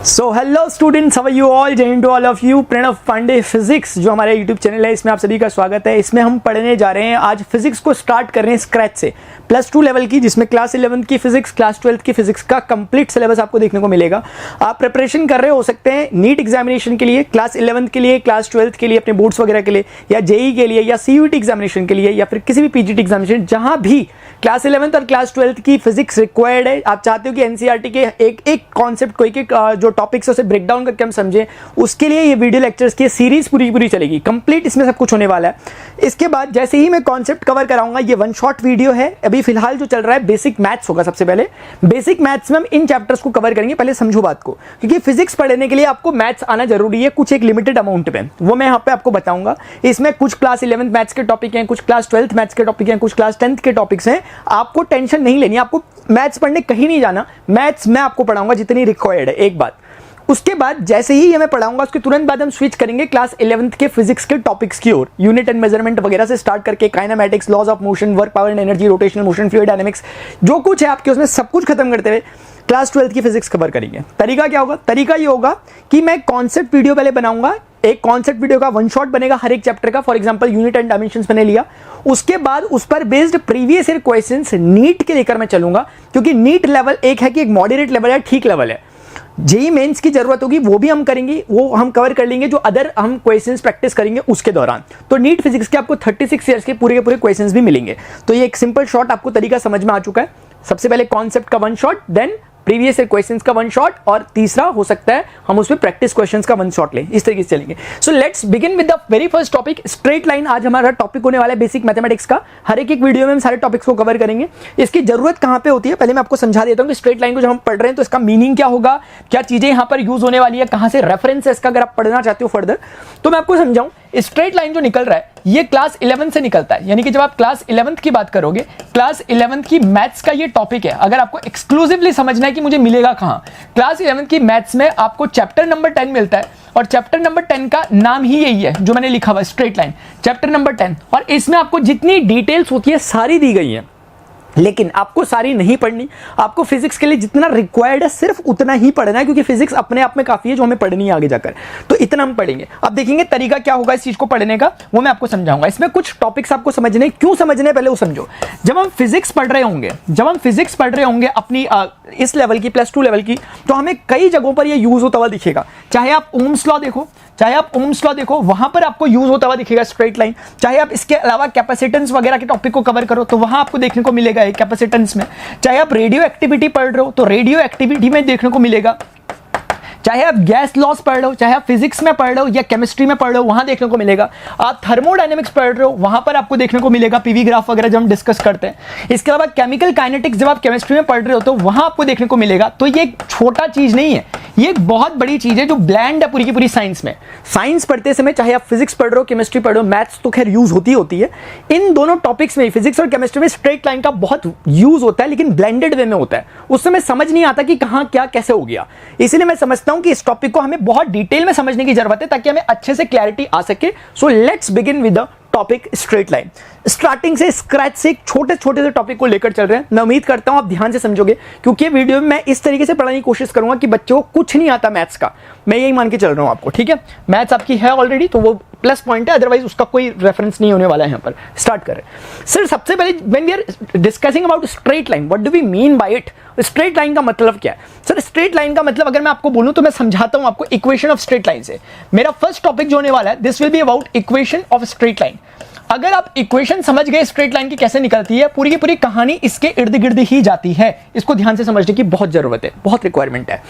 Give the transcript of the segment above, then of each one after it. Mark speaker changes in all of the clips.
Speaker 1: So hello students, how are you all? Jai Hind to all of you. Pranav Pandey physics जो हमारे YouTube channel है, इसमें आप सभी का स्वागत है। इसमें हम पढ़ने जा रहे हैं आज फिजिक्स को स्टार्ट कर रहे हैं स्क्रैच से, +2 लेवल की, जिसमें क्लास 11 की फिजिक्स, क्लास 12 की फिजिक्स का कंप्लीट सिलेबस आपको देखने को मिलेगा। आप प्रिपरेशन कर रहे हो सकते हैं नीट एग्जामिनेशन के लिए, क्लास 11 के लिए, क्लास 12 के लिए, अपने बोर्ड्स वगैरह के लिए, या जेई के लिए, या सीयूटी एग्जामिनेशन के लिए, या फिर किसी भी पीजीटी एग्जामिनेशन, जहां भी क्लास 11 और क्लास 12 की फिजिक्स रिक्वायर्ड है। आप चाहते हो कि एनसीईआरटी के एक एक कॉन्सेप्ट को, एक जो टॉपिक्स है उसे ब्रेक डाउन करके हम समझें, उसके लिए ये वीडियो लेक्चर्स की सीरीज पूरी चलेगी, कंप्लीट इसमें सब कुछ होने वाला है। इसके बाद जैसे ही मैं कॉन्सेप्ट कवर कराऊंगा, ये वन शॉट वीडियो है। अभी फिलहाल जो चल रहा है बेसिक मैथ्स होगा। सबसे पहले बेसिक मैथ्स में हम इन चैप्टर्स को कवर करेंगे। पहले समझो बात को, क्योंकि फिजिक्स पढ़ने के लिए आपको मैथ्स आना जरूरी है, कुछ एक लिमिटेड अमाउंट में, वो मैं यहाँ पे आपको बताऊंगा। इसमें कुछ क्लास 11 मैथ्स के टॉपिक हैं, कुछ क्लास 12 मैथ्स के टॉपिक हैं, कुछ क्लास 10 के टॉपिक्स हैं। आपको टेंशन नहीं लेनी, आपको मैथ्स पढ़ने कहीं नहीं जाना, मैथ्स मैं आपको पढ़ाऊंगा जितनी रिक्वायर्ड है। एक बात, उसके बाद जैसे ही ये मैं पढ़ाऊंगा, उसके तुरंत बाद हम स्विच करेंगे क्लास 11 के फिजिक्स के टॉपिक्स की ओर, यूनिट एंड मेजरमेंट वगैरह से स्टार्ट करके kinematics, laws of motion, work, power and energy, rotational motion, fluid dynamics, जो कुछ है आपके उसमें सब कुछ खत्म करते हुए क्लास 12 की फिजिक्स कवर करेंगे। तरीका क्या होगा? तरीका ये होगा कि मैं कॉन्सेप्ट वीडियो पहले बनाऊंगा, एक कॉन्सेप्ट वीडियो का वन शॉट बनेगा हर एक चैप्टर का। For example unit and dimensions मैंने लिया, उसके बाद उस पर based previous year questions NEET के लेकर मैं चलूंगा, क्योंकि नीट लेवल एक है कि एक मॉडरेट लेवल है, ठीक लेवल है। जेई मेंस की जरूरत होगी, वो भी हम करेंगे, वो हम कवर कर लेंगे, जो अदर हम क्वेश्चंस प्रैक्टिस करेंगे उसके दौरान। तो नीट फिजिक्स के आपको 36 ईयर्स के पूरे क्वेश्चंस भी मिलेंगे। तो ये एक सिंपल शॉट आपको तरीका समझ में आ चुका है। सबसे पहले कॉन्सेप्ट का one shot, then previous year questions का वन शॉट, और तीसरा हो सकता है हम उसमें प्रैक्टिस क्वेश्चंस का वन शॉट लें। इस तरीके से चलेंगे। So let's begin with the very first topic, straight line. आज हमारा टॉपिक होने वाला है बेसिक मैथमेटिक्स का। हर एक वीडियो में हम सारे टॉपिक्स को कवर करेंगे। इसकी जरूरत कहां पे होती है, पहले मैं आपको समझा देता हूं कि स्ट्रेट लाइन को जब हम पढ़ रहे हैं तो इसका मीनिंग क्या होगा, क्या चीजें यहां पर यूज होने वाली है, कहां से रेफरेंस है इसका, अगर आप पढ़ना चाहते हो फर्दर तो मैं आपको समझाऊं। स्ट्रेट लाइन जो निकल रहा है ये क्लास 11 से निकलता है, यानी कि जब आप क्लास 11 की बात करोगे, क्लास 11 की मैथ्स का ये टॉपिक है। अगर आपको एक्सक्लूसिवली समझना है कि मुझे मिलेगा कहां, क्लास 11 की मैथ्स में आपको चैप्टर नंबर 10 मिलता है, और चैप्टर नंबर 10 का नाम ही यही है जो मैंने लिखा हुआ, स्ट्रेट लाइन, चैप्टर नंबर 10। और इसमें आपको जितनी डिटेल्स होती है सारी दी गई है, लेकिन आपको सारी नहीं पढ़नी। आपको फिजिक्स के लिए जितना रिक्वायर्ड है सिर्फ उतना ही पढ़ना है, क्योंकि फिजिक्स अपने आप में काफी है जो हमें पढ़नी है आगे जाकर। तो इतना हम पढ़ेंगे। अब देखेंगे तरीका क्या होगा इस चीज को पढ़ने का, वो मैं आपको समझाऊंगा। इसमें कुछ टॉपिक्स आपको समझने, क्यों समझने पहले वो समझो। जब हम फिजिक्स पढ़ रहे होंगे, अपनी इस लेवल की, +2 लेवल की, तो हमें कई जगहों पर ये यूज होता हुआ दिखेगा। चाहे आप ओम्स लॉ देखो, वहां पर आपको यूज होता हुआ दिखेगा स्ट्रेट लाइन। चाहे आप इसके अलावा कैपेसिटेंस वगैरह के टॉपिक को कवर करो तो वहां आपको देखने को मिलेगा कैपेसिटेंस में। चाहे आप रेडियो एक्टिविटी पढ़ रहे हो तो रेडियो एक्टिविटी में देखने को मिलेगा। चाहे आप गैस लॉस पढ़ रहे हो, चाहे आप फिजिक्स में पढ़ रहे हो या केमिस्ट्री में पढ़ रहे हो, वहां देखने को मिलेगा। आप थर्मोडायनेमिक्स पढ़ रहे हो, वहां पर आपको देखने को मिलेगा पीवी ग्राफ वगैरह जब हम डिस्कस करते हैं। इसके अलावा केमिकल काइनेटिक्स जब आप केमिस्ट्री में पढ़ रहे हो तो वहां आपको देखने को मिलेगा। तो ये एक छोटा चीज नहीं है, ये एक बहुत बड़ी चीज है जो ब्लेंड है पूरी की पूरी साइंस में। साइंस पढ़ते समय चाहे आप फिजिक्स पढ़ रहे हो, केमिस्ट्री पढ़ रहे हो, मैथ्स तो खैर यूज होती है, इन दोनों टॉपिक्स में, फिजिक्स और केमिस्ट्री में स्ट्रेट लाइन का बहुत यूज होता है, लेकिन ब्लेंडेड वे में होता है। उस समय समझ नहीं आता कि कहां क्या कैसे हो गया। इसलिए मैं समझता हूं कि इस टॉपिक को हमें बहुत डिटेल में समझने की जरूरत है, ताकि हमें अच्छे से क्लैरिटी आ सके। सो let's begin with the topic straight line. Starting से, स्क्रैच से, एक छोटे से टॉपिक को लेकर चल रहे हैं। मैं उम्मीद करता हूं आप ध्यान से समझोगे, क्योंकि वीडियो में मैं इस तरीके से पढ़ाने की कोशिश करूंगा कि बच्चों को कुछ नहीं आता मैथ्स का। मैं यही मान के चल रहा हूं आपको, ठीक है। मैथ्स आपकी है ऑलरेडी तो वो प्लस पॉइंट है, अदरवाइज उसका कोई रेफरेंस नहीं होने वाला है। यहाँ पर स्टार्ट करें सर। सबसे पहले when we are discussing about straight line, what do we mean by it? Straight line का मतलब क्या है सर? स्ट्रेट लाइन का मतलब अगर मैं आपको बोलूं तो मैं समझाता हूं आपको इक्वेशन ऑफ स्ट्रेट लाइन से। मेरा फर्स्ट टॉपिक जो होने वाला है, this will be about equation of straight line. अगर आप इक्वेशन समझ गए स्ट्रेट लाइन की कैसे निकलती है, पूरी की पूरी कहानी इसके इर्द गिर्द ही जाती है। इसको ध्यान से समझने की बहुत जरूरत है, बहुत रिक्वायरमेंट है।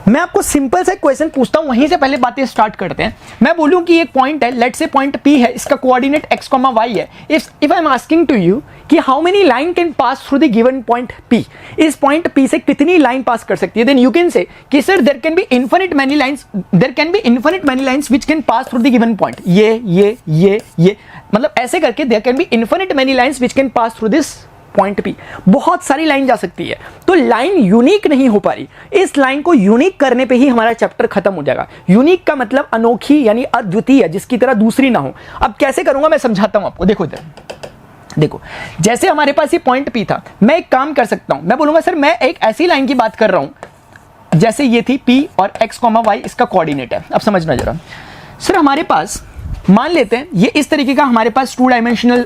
Speaker 1: मैं आपको सिंपल सा क्वेश्चन पूछता हूं, वहीं से पहले बातें स्टार्ट करते हैं। मैं बोलूं कि एक पॉइंट है, लेट्स से पॉइंट P है, इसका कोऑर्डिनेट x, y है। If I am asking to you कि how many line can pass through the given point P, इस पॉइंट P से कितनी लाइन पास कर सकती है, देन यू कैन से कि sir there can be infinite many lines which can pass through the given point. ये मतलब ऐसे करके there can be infinite many lines which can pass through this point P। बहुत सारी line जा सकती है, तो लाइन यूनिक नहीं हो पा रही। इस लाइन को यूनिक करने पे ही हमारा चैप्टर खत्म हो जाएगा। यूनिक का मतलब अनोखी, यानी अद्वितीय, जिसकी तरह दूसरी ना हो। अब कैसे करूंगा मैं समझाता हूं आपको। देखो इधर, देखो जैसे हमारे पास ये पॉइंट P था, मैं एक काम कर सकता हूं, मैं बोलूंगा सर मैं एक ऐसी लाइन की बात कर रहा हूं जैसे ये थी P और x, y इसका कोऑर्डिनेट है। अब समझना जरा सर, हमारे पास मान लेते हैं ये इस तरीके का हमारे पास 2 डायमेंशनल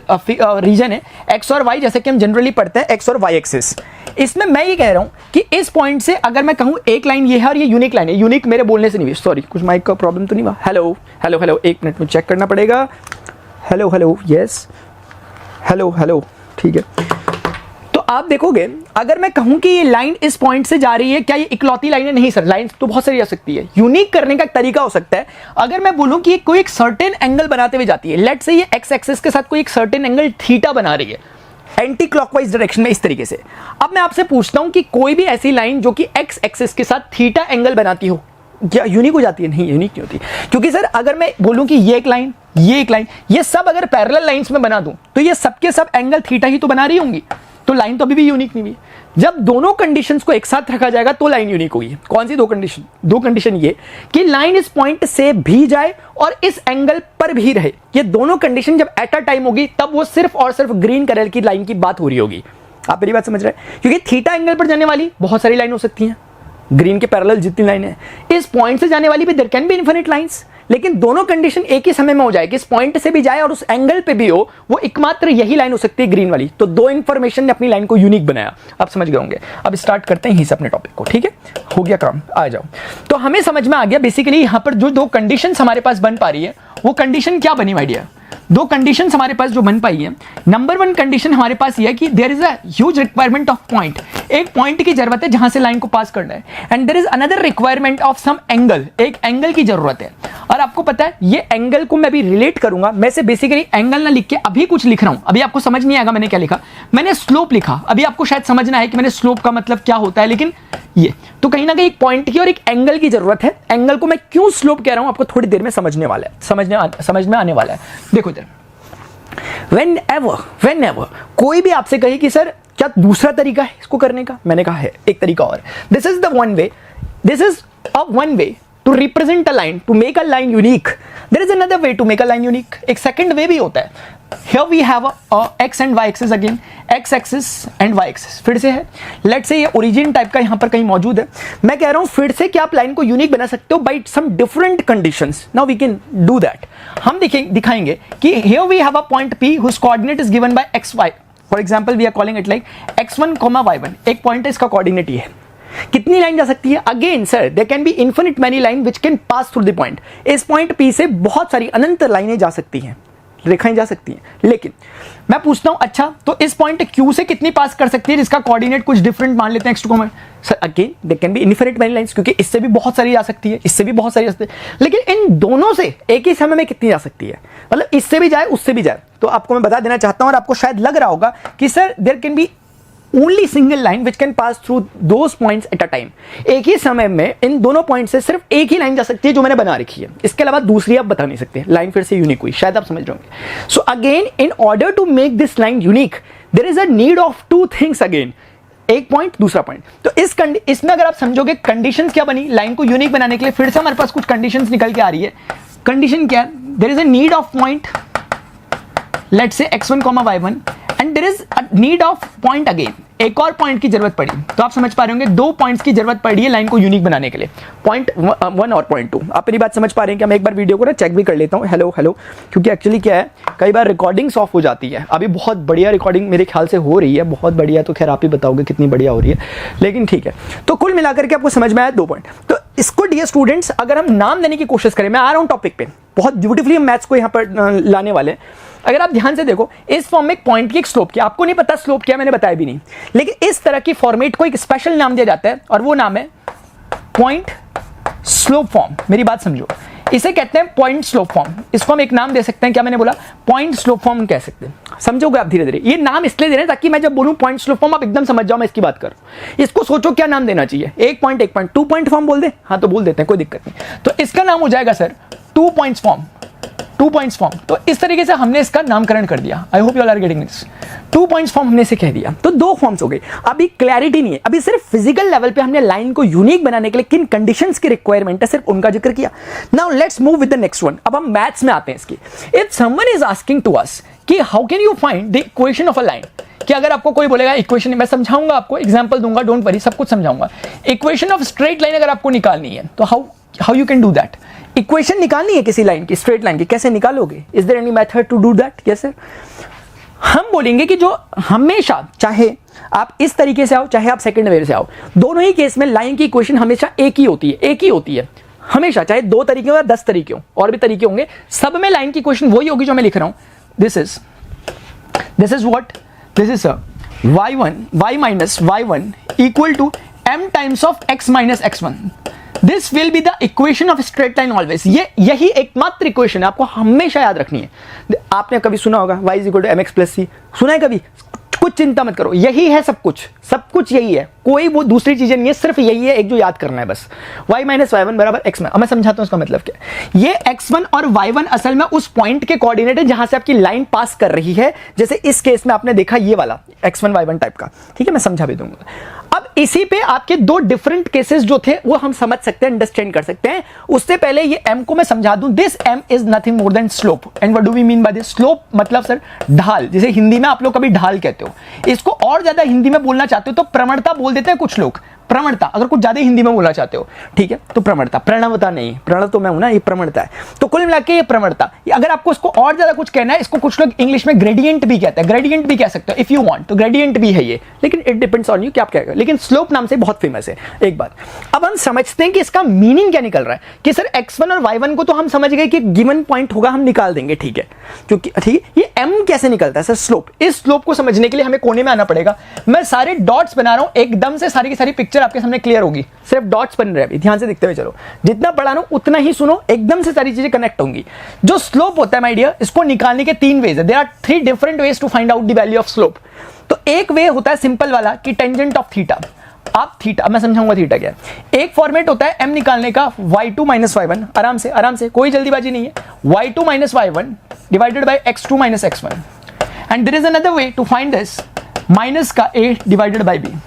Speaker 1: रीजन है x और y, जैसे कि हम जनरली पढ़ते हैं x और y एक्सिस। इसमें मैं ये कह रहा हूं कि इस पॉइंट से अगर मैं कहूं एक लाइन ये है और ये यूनिक लाइन है, यूनिक मेरे बोलने से नहीं हुई, सॉरी कुछ माइक का प्रॉब्लम तो नहीं हुआ। हेलो हेलो हेलो, एक मिनट में चेक करना पड़ेगा। Hello hello, yes hello hello, ठीक है। तो आप देखोगे अगर मैं कहूं कि ये लाइन इस पॉइंट से जा रही है, क्या ये इकलौती लाइन है? नहीं सर, लाइन तो बहुत सारी आ सकती है। यूनिक करने का तरीका हो सकता है अगर मैं बोलूं कि कोई एक सर्टेन एंगल बनाते हुए जाती है, लेट्स से ये एक्स एक्सिस के साथ कोई एक सर्टेन एंगल थीटा बना रही है एंटी क्लॉकवाइज डायरेक्शन में, इस तरीके से। अब मैं आपसे पूछता हूं कि कोई भी ऐसी लाइन जो कि एक्स एक्सिस के साथ थीटा एंगल बनाती हो, क्या यूनिक हो जाती है? नहीं, यूनिक नहीं होती। क्योंकि सर अगर मैं बोलूं कि ये एक लाइन, ये एक लाइन, ये सब अगर पैरेलल लाइंस में बना दूं तो ये सबके सब एंगल थीटा ही तो बना रही होंगी, तो लाइन तो अभी भी यूनिक नहीं हुई। जब दोनों कंडीशंस को एक साथ रखा जाएगा तो लाइन यूनिक होगी। कौन सी 2 कंडीशन? 2 कंडीशन ये कि लाइन इस पॉइंट से भी जाए और इस एंगल पर भी रहे। ये दोनों कंडीशन जब एट अ टाइम होगी तब वो सिर्फ और सिर्फ ग्रीन कलर की लाइन की बात हो रही होगी। आप मेरी बात समझ रहे हैं? क्योंकि थीटा एंगल पर जाने वाली बहुत सारी लाइन हो सकती हैं, ग्रीन के पैरेलल जितनी लाइन है, इस पॉइंट से जाने वाली भी there can be infinite lines, लेकिन दोनों कंडीशन एक ही समय में हो जाए कि इस पॉइंट से भी जाए और उस एंगल पे भी हो, वो एकमात्र यही लाइन हो सकती है ग्रीन वाली। तो 2 इंफॉर्मेशन ने अपनी लाइन को यूनिक बनाया। आप समझ गए होंगे। अब स्टार्ट करते हैं यहीं से अपने टॉपिक को, ठीक है? हो गया काम, आ जाओ। तो हमें समझ में आ गया बेसिकली यहां पर जो 2 कंडीशन हमारे पास बन पा रही है वो कंडीशन क्या बनी माय डियर? 2 कंडीशंस हमारे पास जो बन पाई है। नंबर 1 कंडीशन हमारे पास ये है कि there is a huge requirement of point, एक पॉइंट की जरूरत है जहां से लाइन को पास करना है, and there is another requirement of some angle, एक एंगल की जरूरत है। और आपको पता है ये एंगल को मैं भी रिलेट करूंगा, मैं से बेसिकली एंगल ना लिख के अभी कुछ लिख रहा हूं, अभी आपको समझ नहीं आएगा मैंने क्या लिखा। मैंने स्लोप लिखा, अभी आपको शायद समझना है कि मैंने स्लोप का मतलब क्या होता है, लेकिन ये तो कहीं ना कहीं एक पॉइंट की और एक एंगल की जरूरत है। एंगल को मैं क्यों स्लोप कह रहा हूं आपको थोड़ी देर में समझने वाला है, समझ में आने वाला है। देखो इधर, whenever कोई भी आपसे कहे कि सर क्या दूसरा तरीका है इसको करने का, मैंने कहा है एक तरीका और। This is the one way, this is a one way to represent a line, to make a line unique. There is another way to make a line unique, एक सेकंड वे भी होता है। Here we have a x and y axis again, x axis and y axis फिर से है। Let's say ये origin type का यहाँ पर कहीं मौजूद है। मैं कह रहा हूँ फिर से कि आप लाइन को यूनिक बना सकते हो by some different conditions. Now we can do that. हम दिखाएंगे कि here we have a point P whose coordinate is given by x y. For example, we are calling it like x1, y1. एक point है, इसका coordinate ये है। कितनी line जा सकती है? Again sir there can be infinite many line which can pass through the point. इस पॉइंट P से बहुत सारी अनंत लाइनें जा सकती हैं, रेखाएं जा सकती हैं। लेकिन मैं पूछता हूं अच्छा तो इस पॉइंट Q से कितनी पास कर सकती है जिसका कोऑर्डिनेट कुछ डिफरेंट मान लेते हैं x2, sir again there can be infinite many lines, क्योंकि इससे भी बहुत सारी जा सकती है, इससे भी बहुत सारी जा सकती है, लेकिन इन दोनों से एक ही समय में कितनी जा सकती है? मतलब इससे भी जाए उससे भी जाए। तो आपको मैं बता देना चाहता हूं और आपको शायद लग रहा होगा कि sir there can be only single line which can pass through those points at a time. एक ही समय में इन दोनों पॉइंट से सिर्फ एक ही लाइन जा सकती है जो मैंने बना रखी है, इसके अलावा दूसरी आप बता नहीं सकते। लाइन फिर से यूनिक हुई, शायद आप समझ रहे होंगे। So again in order to make this line unique there is a need of 2 things again, एक पॉइंट दूसरा पॉइंट। तो इसमें अगर आप समझोगे कंडीशंस क्या बनी लाइन को यूनिक बनाने के लिए, फिर से हमारे पास कुछ कंडीशंस निकल के आ रही है। कंडीशन क्या है? There is a need of point, let's say x1, y1, and there is a need of point again, एक और पॉइंट की जरूरत पड़ी। तो आप समझ पा रहे होंगे 2 पॉइंट्स की जरूरत पड़ी है लाइन को यूनिक बनाने के लिए, पॉइंट 1 और पॉइंट 2। आप मेरी बात समझ पा रहे हैं कि मैं एक बार वीडियो को ना चेक भी कर लेता हूँ, हेलो हेलो, क्योंकि एक्चुअली क्या है कई बार रिकॉर्डिंग्स ऑफ हो जाती है। अभी बहुत बढ़िया रिकॉर्डिंग मेरे ख्याल से हो रही है, बहुत बढ़िया, तो खैर आप ही बताओगे कितनी बढ़िया हो रही है, लेकिन ठीक है। तो कुल मिलाकर के आपको समझ में आया 2 पॉइंट। तो इसको डियर स्टूडेंट्स अगर हम नाम देने की कोशिश करें, मैं आ रहा हूँ टॉपिक पे, बहुत ब्यूटीफुली हम मैथ्स को यहाँ पर लाने वाले हैं। अगर आप ध्यान से देखो इस फॉर्म में एक पॉइंट की एक स्लोप की, आपको नहीं पता स्लोप क्या, मैंने बताया भी नहीं, लेकिन इस तरह की फॉर्मेट को एक स्पेशल नाम दिया जाता है और वो नाम है पॉइंट स्लोप फॉर्म। मेरी बात समझो, इसे कहते हैं पॉइंट स्लोप फॉर्म। इसको हम एक नाम दे सकते हैं, क्या मैंने बोला? पॉइंट स्लोप फॉर्म कह सकते हैं। समझोगे आप धीरे धीरे, ये नाम इसलिए दे रहे हैं ताकि मैं जब बोलूं पॉइंट स्लोप फॉर्म आप एकदम समझ जाओ मैं इसकी बात कर। इसको सोचो क्या नाम देना चाहिए, 1 पॉइंट 1 पॉइंट 2 पॉइंट फॉर्म बोल दे, हाँ तो बोल देते हैं, कोई दिक्कत नहीं। तो इसका नाम हो जाएगा sir 2 points form, 2 points form. तो इस तरीके से हमने इसका नामकरण कर दिया। I hope you all are getting this. 2 points form हमने इसे कह दिया, तो 2 फॉर्म्स हो गए। अभी क्लैरिटी नहीं है, अभी सिर्फ फिजिकल लेवल पे हमने लाइन को यूनिक बनाने के लिए किन कंडीशंस की रिक्वायरमेंट है सिर्फ उनका जिक्र किया। Now let's move with the next one. अब हम मैथ्स में आते हैं इसकी। If someone is asking to us कि how can you find the equation of a line, कि अगर आपको कोई बोलेगा इक्वेशन, मैं समझाऊंगा आपको, एग्जांपल दूंगा, डोंट वरी, सब कुछ समझाऊंगा। इक्वेशन ऑफ स्ट्रेट लाइन अगर आपको निकालनी है तो how you can do that. Equation निकालनी है किसी लाइन की, स्ट्रेट लाइन की, कैसे निकालोगे? Is there any method to do that? Yes sir. हम बोलेंगे कि जो हमेशा, चाहे आप इस तरीके से आओ चाहे आप सेकंड वे से आओ, दोनों ही केस में लाइन की इक्वेशन हमेशा एक ही होती है हमेशा, चाहे 2 तरीके हो या 10 तरीके हो, और भी तरीके होंगे, सब में लाइन की इक्वेशन वही होगी जो मैं लिख रहा हूं। This is what, this is y minus y1 equal to m times of x minus x1। This will be the equation of straight line always. यही एकमात्र इक्वेशन है, आपको हमेशा याद रखनी है। आपने कभी सुना होगा y is equal to mx plus c, सुना है कभी? कुछ चिंता मत करो, यही है सब कुछ यही है, कोई वो दूसरी चीजें नहीं है, सिर्फ यही है, एक जो याद करना है बस। y माइनस y1 बराबर x में। अब मैं समझाता हूं इसका मतलब क्या है। ये x1 और y1 असल में उस पॉइंट के कोऑर्डिनेट है जहां से आपकी लाइन पास कर रही है, जैसे इस केस में आपने देखा ये वाला x1 y1 टाइप का, ठीक है, मैं समझा भी दूंगा। अब इसी पे आपके 2 डिफरेंट केसेस जो थे वो हम समझ सकते हैं, अंडरस्टैंड कर सकते हैं। उससे पहले ये m को मैं समझा दूं। This m is nothing more than slope. And what do we mean by this? Slope मतलब सर ढाल, जैसे हिंदी में आप लोग कभी ढाल कहते हो, इसको और ज्यादा हिंदी में बोलना चाहते हो तो प्रवणता बोल देते हैं कुछ लोग, प्रवणता, अगर कुछ ज्यादा हिंदी में बोलना चाहते हो, ठीक है, तो प्रवणता, प्रणवता नहीं, प्रणव तो मैं हूं ना, ये प्रवणता है। तो कुल मिला के ये प्रवणता। अगर आपको इसको और ज्यादा कुछ कहना है, इसको कुछ लोग इंग्लिश में ग्रेडियंट भी कहते हैं, ग्रेडियंट भी कह सकते हो इफ यू वांट, तो ग्रेडियंट भी है ये, लेकिन इट डिपेंड्स ऑन यू कि आप क्या करें। लेकिन स्लोप नाम से बहुत फेमस है। एक बात अब हम समझते हैं कि इसका मीनिंग क्या निकल रहा है, कि सर x1 और y1 को तो हम समझ गए कि गिवन पॉइंट होगा, हम निकाल देंगे, ठीक है, क्योंकि ठीक है, ये m कैसे निकलता है सर? स्लोप। इस स्लोप को समझने के लिए हमें कोने में आना पड़ेगा। मैं सारे डॉट्स बना रहा हूं, एकदम से सारी की सारी पिक्चर आपके सामने क्लियर होगी, सिर्फ डॉट्स बन रहे हैं, अभी ध्यान से देखते हुए चलो, जितना पढ़ा रहा हूं उतना ही सुनो, एकदम से सारी चीजें कनेक्ट होंगी। जो स्लोप होता है माय डियर, इसको निकालने के 3 वेज है। There are 3 different ways to find out the value of slope. तो एक वे होता है सिंपल वाला कि टेंजेंट ऑफ थीटा। आप थीटा, मैं समझाऊंगा थीटा क्या है। एक फॉर्मेट होता है m निकालने का, y2 माइनस y1, आराम से, कोई जल्दीबाजी नहीं है, y2 minus y1 divided by x2 minus x1। And there is another way to find this, minus का a डिवाइडेड बाय b।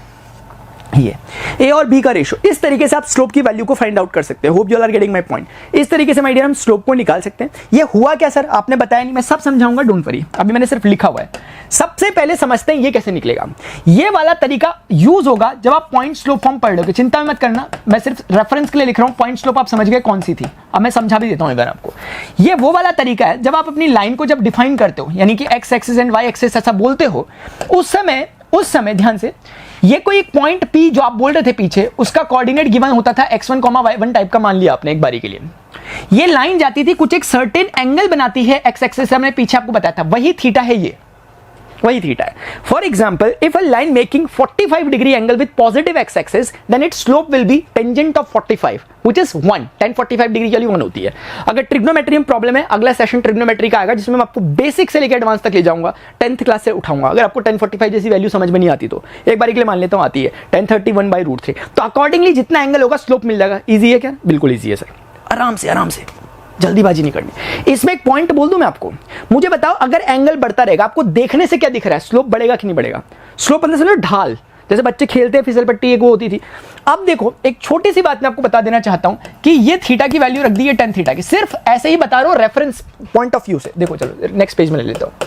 Speaker 1: ये ए और बी का रेशियो, इस तरीके से आप स्लोप की वैल्यू को फाइंड आउट कर सकते हैं। Hope you are getting my point. इस तरीके से माय डियर हम स्लोप को निकाल सकते हैं। ये हुआ क्या सर, आपने बताया नहीं, मैं सब समझाऊंगा, डोंट वरी, अभी मैंने सिर्फ लिखा हुआ है। सबसे पहले समझते हैं ये कैसे निकलेगा। ये वाला तरीका यूज होगा जब आप पॉइंट स्लोप फॉर्म पढ़ लोगे, चिंता मत करना, मैं सिर्फ रेफरेंस के लिए लिख रहा हूं। पॉइंट स्लोप आप समझ गए कौन सी थी, अब मैं समझा भी देता हूं एक बार आपको। ये वो वाला तरीका है जब आप अपनी लाइन को जब डिफाइन करते हो, यानी कि x axis and y axis ऐसा बोलते हो, उस समय ध्यान से, ये कोई एक पॉइंट P जो आप बोल रहे थे पीछे, उसका कोऑर्डिनेट गिवन होता था x1, y1 टाइप का, मान लिया आपने एक बारी के लिए। ये लाइन जाती थी, कुछ एक सर्टेन एंगल बनाती है x एक्सिस से, हमने पीछे आपको बताया था, वही थीटा है, ये वही थीटा है। For example, if a line making 45 degree angle with positive x axis, then its slope will be tangent of 45 which is 1। 1045 degree के लिए 1 होती है। अगर ट्रिग्नोमेट्री में प्रॉब्लम है, अगला सेशन ट्रिग्नोमेट्री का आएगा जिसमें मैं आपको बेसिक से लेकर एडवांस तक ले जाऊंगा, 10th क्लास से उठाऊंगा। अगर आपको 1045 जैसी वैल्यू समझ में नहीं आती तो एक बार के लिए मान लेता हूं आती है 1031/√3, तो अकॉर्डिंगली जितना एंगल होगा स्लोप मिल जाएगा। ईजी है क्या? बिल्कुल ईजी है सर, आराम से, जल्दीबाजी नहीं करनी। इसमें एक पॉइंट बोल दूं मैं आपको, मुझे बताओ अगर एंगल बढ़ता रहेगा, आपको देखने से क्या दिख रहा है, स्लोप बढ़ेगा कि नहीं बढ़ेगा? स्लोप मतलब समझो ढाल, जैसे बच्चे खेलते हैं फिसल पट्टी, एक वो होती थी। अब देखो, एक छोटी सी बात मैं आपको बता देना चाहता हूं कि ये थीटा की वैल्यू रख दी है 10 थीटा की, सिर्फ ऐसे ही बता रहा हूं रेफरेंस पॉइंट ऑफ व्यू से। देखो चलो नेक्स्ट पेज में ले लेता हूं,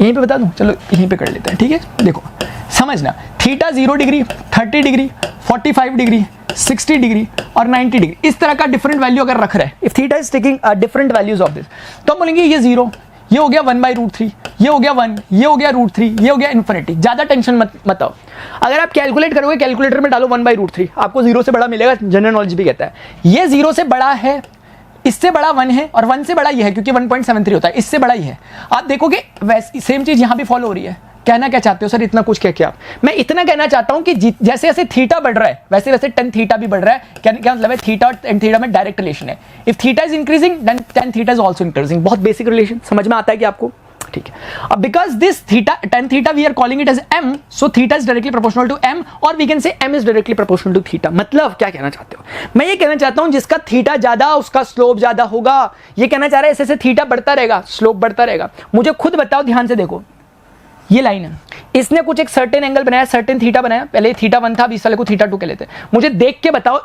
Speaker 1: यहीं पे बता दूं, चलो यहीं पे कर लेते हैं, ठीक है। देखो समझना, theta 0 degree, 30 degree, 45 degree, 60 degree और 90 डिग्री, इस तरह का डिफरेंट वैल्यू अगर रख रहा है, if theta is taking different values of this, तो हम बोलेंगे ये 0, ये हो गया 1/√3, ये हो गया 1, ये हो गया √3, ये हो गया इन्फिनिटी। ज्यादा टेंशन मत आओ। अगर आप कैलकुलेट करोगे, कैलकुलेटर में डालो 1/√3, आपको 0 से बड़ा मिलेगा, जनरल नॉलेज भी कहता है। ये 0 से बड़ा है, इससे बड़ा 1 है, और 1 से बड़ा ये है क्योंकि 1.73 होता है, इससे बड़ा ही है। आप देखोगे वैसे सेम चीज यहां भी फॉलो हो रही है। कहना क्या चाहते हो सर, इतना कुछ क्या? मैं इतना कहना चाहता हूं कि जैसे जैसे थीटा बढ़ रहा है वैसे वैसे tan थीटा भी बढ़ रहा है। क्या मतलब है? थीटा और tan थीटा में डायरेक्ट रिलेशन है। If theta is increasing then tan theta is also increasing. बहुत बेसिक रिलेशन, समझ में आता है कि आपको? ठीक है। अब because this theta, tan theta we are calling it as m, so theta is directly proportional to m, और we can say m is directly proportional to theta. मतलब क्या कहना चाहते हो? मैं ये कहना चाहता हूं जिसका थीटा ज्यादा उसका स्लोप ज्यादा होगा। ये कहना चाह रहा है ऐसे ऐसे थीटा बढ़ता रहेगा, स्लोप बढ़ता रहेगा। मुझे खुद बताओ, ध्यान से देखो, ये लाइन है, इसने कुछ एक सर्टेन एंगल बनाया, सर्टेन थीटा बनाया, पहले थीटा 1 था, अभी इस वाले को थीटा 2 कह लेते हैं। मुझे देख के बताओ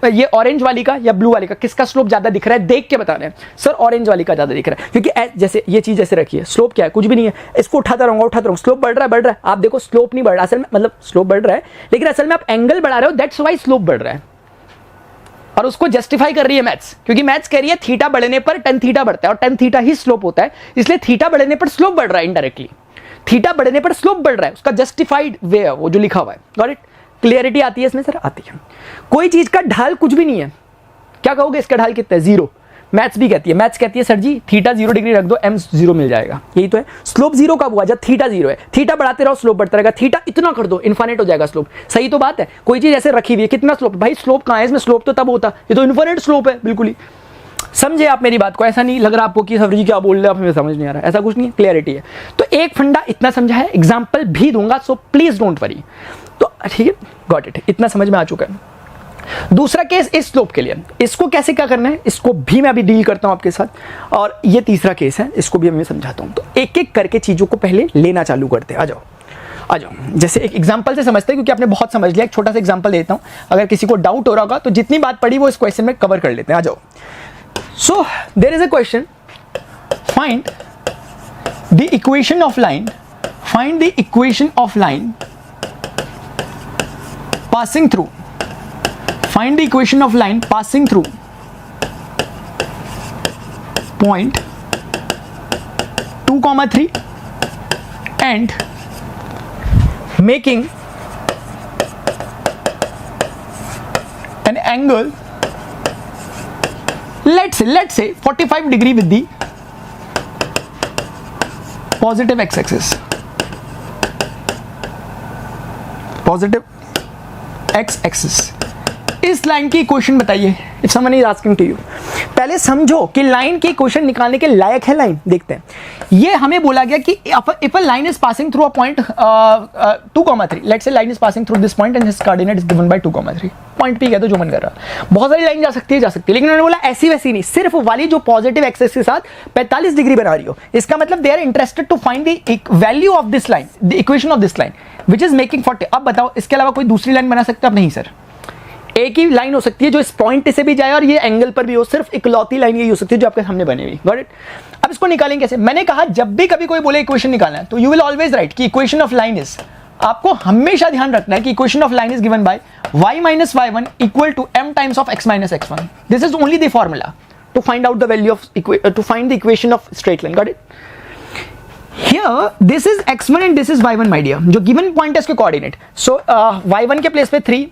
Speaker 1: ये ऑरेंज वाली का या ब्लू वाली का किसका स्लोप ज्यादा दिख रहा है, देख के बता रहे हैं। सर ऑरेंज वाली का ज्यादा दिख रहा है, क्योंकि जैसे ये चीज ऐसे रखी है, स्लोप क्या है, कुछ भी नहीं है, इसको उठाता रहूंगा, स्लोप बढ़ रहा है, आप देखो स्लोप नहीं बढ़ रहा असल में, मतलब स्लोप बढ़ रहा है लेकिन असल में आप एंगल बढ़ा रहे हो, दैट्स व्हाई स्लोप बढ़ रहा है। और उसको जस्टिफाई कर रही है मैथ्स, क्योंकि मैथ्स कह रही है थीटा बढ़ने पर टेन थीटा बढ़ता है और टेन थीटा ही स्लोप होता है, इसलिए थीटा बढ़ने पर स्लोप बढ़ रहा है इनडायरेक्टली, थीटा बढ़ने पर स्लोप बढ़ रहा है, उसका जस्टिफाइड वे है वो जो लिखा हुआ है। Got it? क्लियरिटी आती है इसमें सर? आती है। कोई चीज का ढाल कुछ भी नहीं है, क्या कहोगे इसका ढाल कितना है? 0। मैथ्स भी कहती है, मैथ्स कहती है सर जी थीटा 0 डिग्री रख दो, एम 0 मिल जाएगा, यही तो है। स्लोप 0 कब हुआ? जब थीटा 0 है, थीटा बढ़ाते रहो स्लोप बढ़ता रहेगा, थीटा इतना कर दो इनफाइनाइट हो जाएगा स्लोप, सही तो बात है। कोई चीज ऐसे रखी हुई है, कितना स्लोप, भाई स्लोप कहां है इसमें, स्लोप तो तब होता, ये तो इनफाइनाइट स्लोप है, बिल्कुल ही समझे आप मेरी बात को? ऐसा नहीं लग रहा आपको कि सर जी क्या बोल रहे हैं, हमें समझ नहीं आ रहा, ऐसा कुछ नहीं है, क्लियरिटी है। तो एक फंडा इतना समझा है, एग्जाम्पल भी दूंगा, सो प्लीज डोंट वरी। तो ठीक है, गॉट इट, इतना समझ में आ चुका है। दूसरा केस इस स्लोप के लिए, इसको कैसे क्या करना है इसको भी मैं अभी डील करता हूं आपके साथ, और ये तीसरा केस है, इसको भी मैं समझाता हूं। तो एक एक करके चीजों को पहले लेना चालू करते हैं। आ जाओ, जैसे एक एग्जांपल से समझते हैं, क्योंकि आपने बहुत समझ लिया। एक छोटा सा एग्जांपल देता हूं, अगर किसी को डाउट हो रहा होगा तो जितनी बात पढ़ी वो इस क्वेश्चन में कवर कर लेते हैं। आ जाओ। So there is a question, find the equation of line, find the equation of line passing through, find the equation of line passing through point 2, 3 and making an angle, let's say 45 degree with the positive x-axis, positive x-axis। इस line की equation बताइए, if someone is asking to you. पहले समझो कि line की equation निकालने के लायक है लाइन। देखते हैं, ये हमें बोला गया कि if a line is passing through a point 2, 3, let's say line is passing through this point and his coordinate is given bye 2, 3। Point P कह दो, जो मन कर रहा। बहुत सारी लाइन जा सकती है, लेकिन उन्होंने बोला ऐसी वैसी नहीं, सिर्फ वाली जो पॉजिटिव एक्सिस के साथ 45 डिग्री बना रही हो। इसका मतलब they are interested to find the value of this line, the equation of this line which is making 40। अब बताओ इसके अलावा कोई दूसरी लाइन बना सकते हो? अब नहीं सर, एक ही लाइन हो सकती है जो इस पॉइंट से भी जाए और ये एंगल पर भी हो, सिर्फ इकलौती लाइन यही हो सकती है जो आपके सामने बनी हुई। Got it? अब इसको निकालेंगे कैसे? मैंने कहा जब भी कभी कोई बोले इक्वेशन निकालना है तो यू विल ऑलवेज राइट कि इक्वेशन ऑफ लाइन इज, आपको हमेशा ध्यान रखना है कि equation of line is given bye y minus y1 equal to m times of x minus x1. This is only the formula to find out the value of to find the equation of straight line. Got it? Here this is x1 and this is y1 my dear, जो given point है इसके coordinate. सो y1 के place पे 3,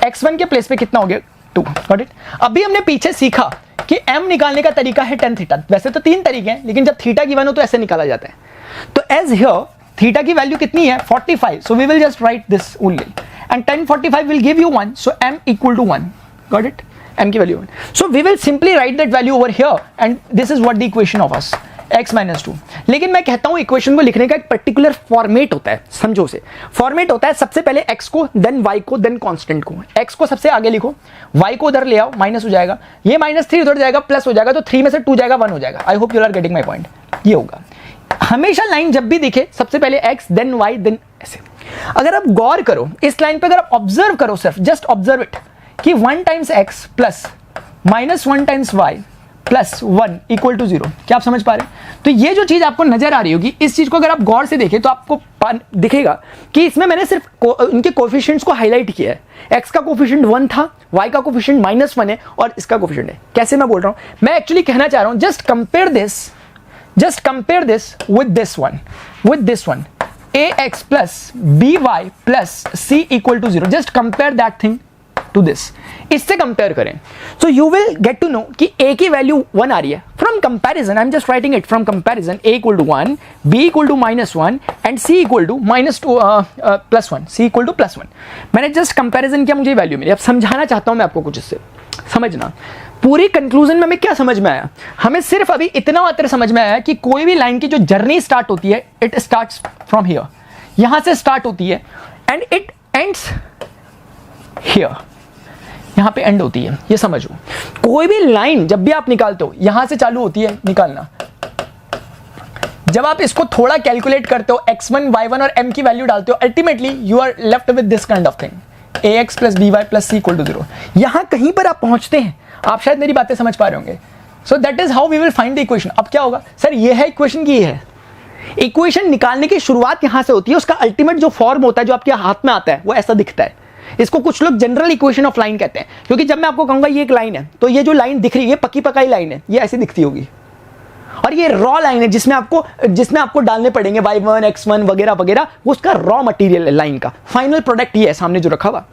Speaker 1: x1 के place पे कितना हो गया 2। Got it? अभी हमने पीछे सीखा कि m निकालने का तरीका है tan थीटा। वैसे तो 3 तरीके हैं, लेकिन जब थीटा गिवन हो तो ऐसे निकाला जाता है। तो एज हियर थीटा की वैल्यू कितनी है 45, so we will just write this only and tan 45 will give you 1, so m equal to 1. Got it? m की value 1, so we will simply write that value over here and this is what the equation of us x minus 2। लेकिन मैं कहता हूं equation को लिखने का एक particular format होता है, समझो से फॉर्मेट होता है। सबसे पहले x को, देन y को, देन कांस्टेंट को। x को सबसे आगे लिखो, y को उधर ले आओ, माइनस हो जाएगा, ये -3 उधर जाएगा, प्लस हो जाएगा, तो 3 में से 2 जाएगा, 1 हो जाएगा। I hope you are getting my point. ये होगा हमेशा लाइन जब भी दिखे सबसे पहले x देन y देन ऐसे। अगर आप गौर करो इस लाइन पे, अगर आप ऑब्जर्व करो, सिर्फ जस्ट ऑब्जर्व इट कि 1 times x plus -1 times y plus 1 equal to 0। क्या आप समझ पा रहे हैं? तो ये जो चीज आपको नजर आ रही होगी, इस चीज को अगर आप गौर से देखें तो आपको दिखेगा कि इसमें मैंने सिर्फ उनके कोफिशिएंट्स को हाईलाइट किया है। x का कोफिशिएंट 1 था, y का कोफिशिएंट -1 है और इसका कोफिशिएंट है। कैसे मैं बोल रहा हूं, मैं एक्चुअली कहना चाह रहा हूं just compare this with this one ax plus by plus c equal to 0। just compare that thing to this, इससे कंपेयर करें so you will get to know कि a की वैल्यू 1 आ रही है। from comparison I'm just writing it, from comparison a equal to 1, b equal to -1 and c equal to +1, c equal to +1। मैंने just comparison किया, मुझे value मिली। अब समझाना चाहता हूं मैं आपको कुछ, इससे समझना पूरी कंक्लूजन में हमें क्या समझ में आया। हमें सिर्फ अभी इतना मात्र समझ में आया कि कोई भी लाइन की जो जर्नी स्टार्ट होती है, इट स्टार्ट्स फ्रॉम हियर, यहां से स्टार्ट होती है एंड इट एंड्स हियर, यहां पे एंड होती है। ये समझो, कोई भी लाइन जब भी आप निकालते हो यहां से चालू होती है निकालना, जब आप इसको थोड़ा कैलकुलेट करते हो, x1, y1 और m की वैल्यू डालते हो, ultimately you are left with this kind of thing, ax plus by plus c equal to 0। यहां कहीं पर आप पहुंचते हैं, आप शायद मेरी बातें समझ पा रहे होंगे। So that is how we will find the equation. अब क्या होगा सर, ये है इक्वेशन की, ये है इक्वेशन। निकालने की शुरुआत यहां से होती है, उसका अल्टीमेट जो फॉर्म होता है जो आपके हाथ में आता है वो ऐसा दिखता है। इसको कुछ लोग जनरल इक्वेशन ऑफ लाइन कहते हैं, क्योंकि जब मैं आपको कहूंगा ये एक लाइन है, तो ये जो लाइन दिख रही है पक्की पकाई लाइन है, ये ऐसी दिखती होगी। और ये रॉ लाइन है जिसमें आपको डालने पड़ेंगे y1, x1 वगैरह वगैरह, वो उसका रॉ मटेरियल है लाइन का। फाइनल प्रोडक्ट ये है सामने जो रखा हुआ,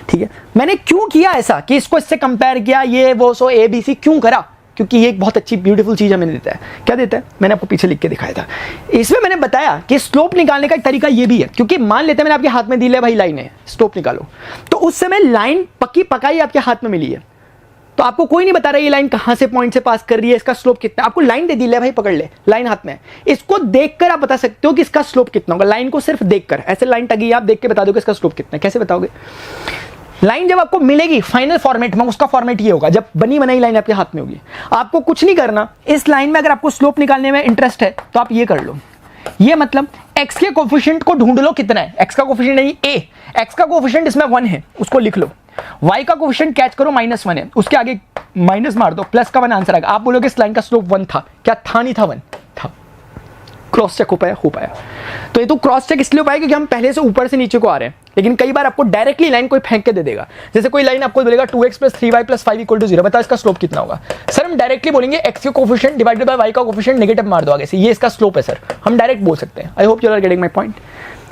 Speaker 1: ठीक है। मैंने क्यों किया ऐसा कि इसको इससे कंपेयर किया, ये वो सो ए बी सी क्यों करा, क्योंकि ये एक बहुत अच्छी ब्यूटीफुल चीज हमें देता है। क्या देता है, मैंने आपको पीछे लिख के दिखाया था। इसमें मैंने बताया कि स्लोप निकालने का एक तरीका ये भी है, क्योंकि मान लेते हैं मैंने आपके हाथ में दी है भाई लाइन है, स्लोप निकालो, तो उस समय लाइन पक्की पकाई आपके हाथ में मिली है, तो आपको कोई नहीं बता रहा ये लाइन कहां से पॉइंट से पास कर रही है, इसका स्लोप कितना। आपको लाइन दे दी है भाई, पकड़ ले, लाइन हाथ में, इसको देखकर आप बता सकते हो कि इसका स्लोप कितना होगा। लाइन को सिर्फ देखकर, ऐसे लाइन टगी आप देख के बता दोगे इसका स्लोप कितना है। कैसे बताओगे? लाइन जब आपको मिलेगी फाइनल फॉर्मेट में, उसका फॉर्मेट ये होगा, जब बनी बनाई लाइन आपके हाथ में होगी, आपको कुछ नहीं करना। इस लाइन में अगर आपको स्लोप निकालने में इंटरेस्ट है तो आप ये कर लो, ये मतलब x के कोफिशिएंट को ढूंढ लो कितना है। x का कोफिशिएंट नहीं a, x का कोफिशिएंट इसमें 1 है, उसको लिख लो। y का कोफिशिएंट कैच करो -1 है, उसके आगे माइनस मार दो, प्लस का 1 आंसर आएगा। आप बोलोगे इस लाइन का स्लोप 1 था, क्या था? नहीं था, 1 था। क्रॉस चेक हो पाया। तो ये तो क्रॉस चेक इसलिए हो पाया क्योंकि हम पहले से ऊपर से नीचे को आ रहे हैं, लेकिन कई बार आपको डायरेक्टली लाइन कोई फेंक के दे देगा। जैसे कोई लाइन आपको बोलेगा 2x plus 3y plus 5 equal to 0, बताओ इसका स्लोप कितना होगा? सर हम डायरेक्टली बोलेंगे x के कोफिशिएंट डिवाइडेड बाय y का कोफिशिएंट नेगेटिव मार दो आगे से, ये इसका स्लोप है सर, हम डायरेक्ट बोल सकते हैं। I hope you are getting my point.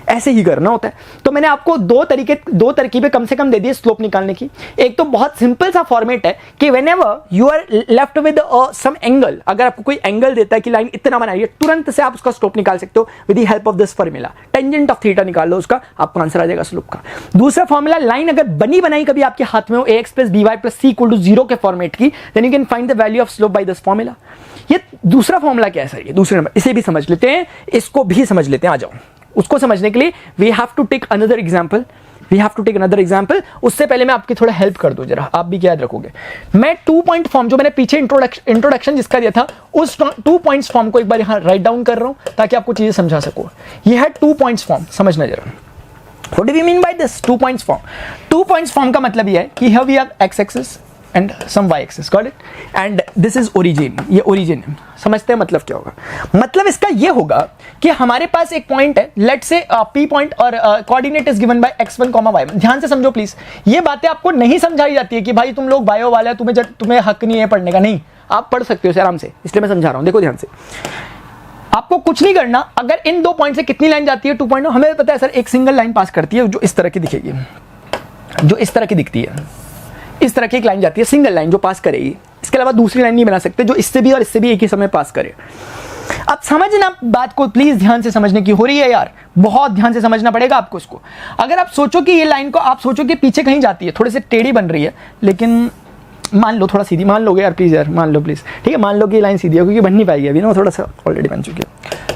Speaker 1: ऐसे ही करना होता है। तो मैंने आपको दो तरकीबें कम से कम दे दी स्लोप निकालने की। एक तो बहुत सिंपल सा फॉर्मेट है कि whenever you are left with some angle, अगर आपको कोई एंगल देता है कि लाइन इतना बनाई है, तुरंत से आप उसका स्लोप निकाल सकते हो with the help of this formula. Tangent of theta निकाल लो उसका, आपको आंसर आ जाएगा स्लोप का। दूसरा फॉर्मूला, लाइन अगर बनी बनाई कभी आपके हाथ में हो ax plus by plus c equal to 0 के फॉर्मेट की, then you can find the value of slope by this formula. ये दूसरा फॉर्मूला क्या है सर? ये दूसरे नंबर, इसे भी समझ लेते हैं, इसको भी समझ लेते हैं। आ जाओ, उसको समझने के लिए we have to take another example. उससे पहले मैं आपकी थोड़ा हेल्प कर दूं, जरा आप भी क्या याद रखोगे। मैं 2 पॉइंट फॉर्म जो मैंने पीछे इंट्रोडक्शन जिसका दिया था, उस 2 पॉइंट्स फॉर्म को एक बार यहां राइट डाउन कर रहा हूं ताकि आपको चीजें समझा सको। ये है 2 पॉइंट्स फॉर्म, समझना जरा। What do we mean by this 2 points form? 2 points form का मतलब ये है कि here we have x axis and some y axis, got it, and this is origin. ये ओरिजिन है, समझते हैं मतलब क्या होगा? मतलब इसका ये होगा कि हमारे पास एक पॉइंट है, लेट्स से p पॉइंट, और coordinate is given bye x1, y1। ध्यान से समझो प्लीज, ये बातें आपको नहीं समझाई जाती है कि भाई तुम लोग बायो वाले, तुम्हें हक नहीं है पढ़ने का। नहीं, आप पढ़ सकते हो आराम से, इसलिए मैं समझा रहा हूं। देखो ध्यान से, आपको कुछ नहीं करना। अगर इन 2 पॉइंट से कितनी लाइन जाती है 2 पॉइंट, हमें पता है सर एक सिंगल लाइन पास करती है जो इस तरह की दिखेगी, जो इस तरह की दिखती है। इस तरह की एक लाइन जाती है, सिंगल लाइन जो पास करेगी, इसके अलावा दूसरी लाइन नहीं बना सकते जो इससे भी और इससे भी एक ही समय पास करे। अब समझना बात को, प्लीज ध्यान से समझने की हो रही है यार, बहुत ध्यान से समझना पड़ेगा आपको इसको। अगर आप सोचो कि ये लाइन को आप सोचो कि पीछे कहीं जाती है, थोड़ी सी टेढ़ी बन रही है, लेकिन मान लो थोड़ा सीधी, मान लोगे यार प्लीज यार, मान लो प्लीज, ठीक है, मान लो कि लाइन सीधी है, क्योंकि बन नहीं पाएगी अभी ना, थोड़ा सा ऑलरेडी बन चुकी है,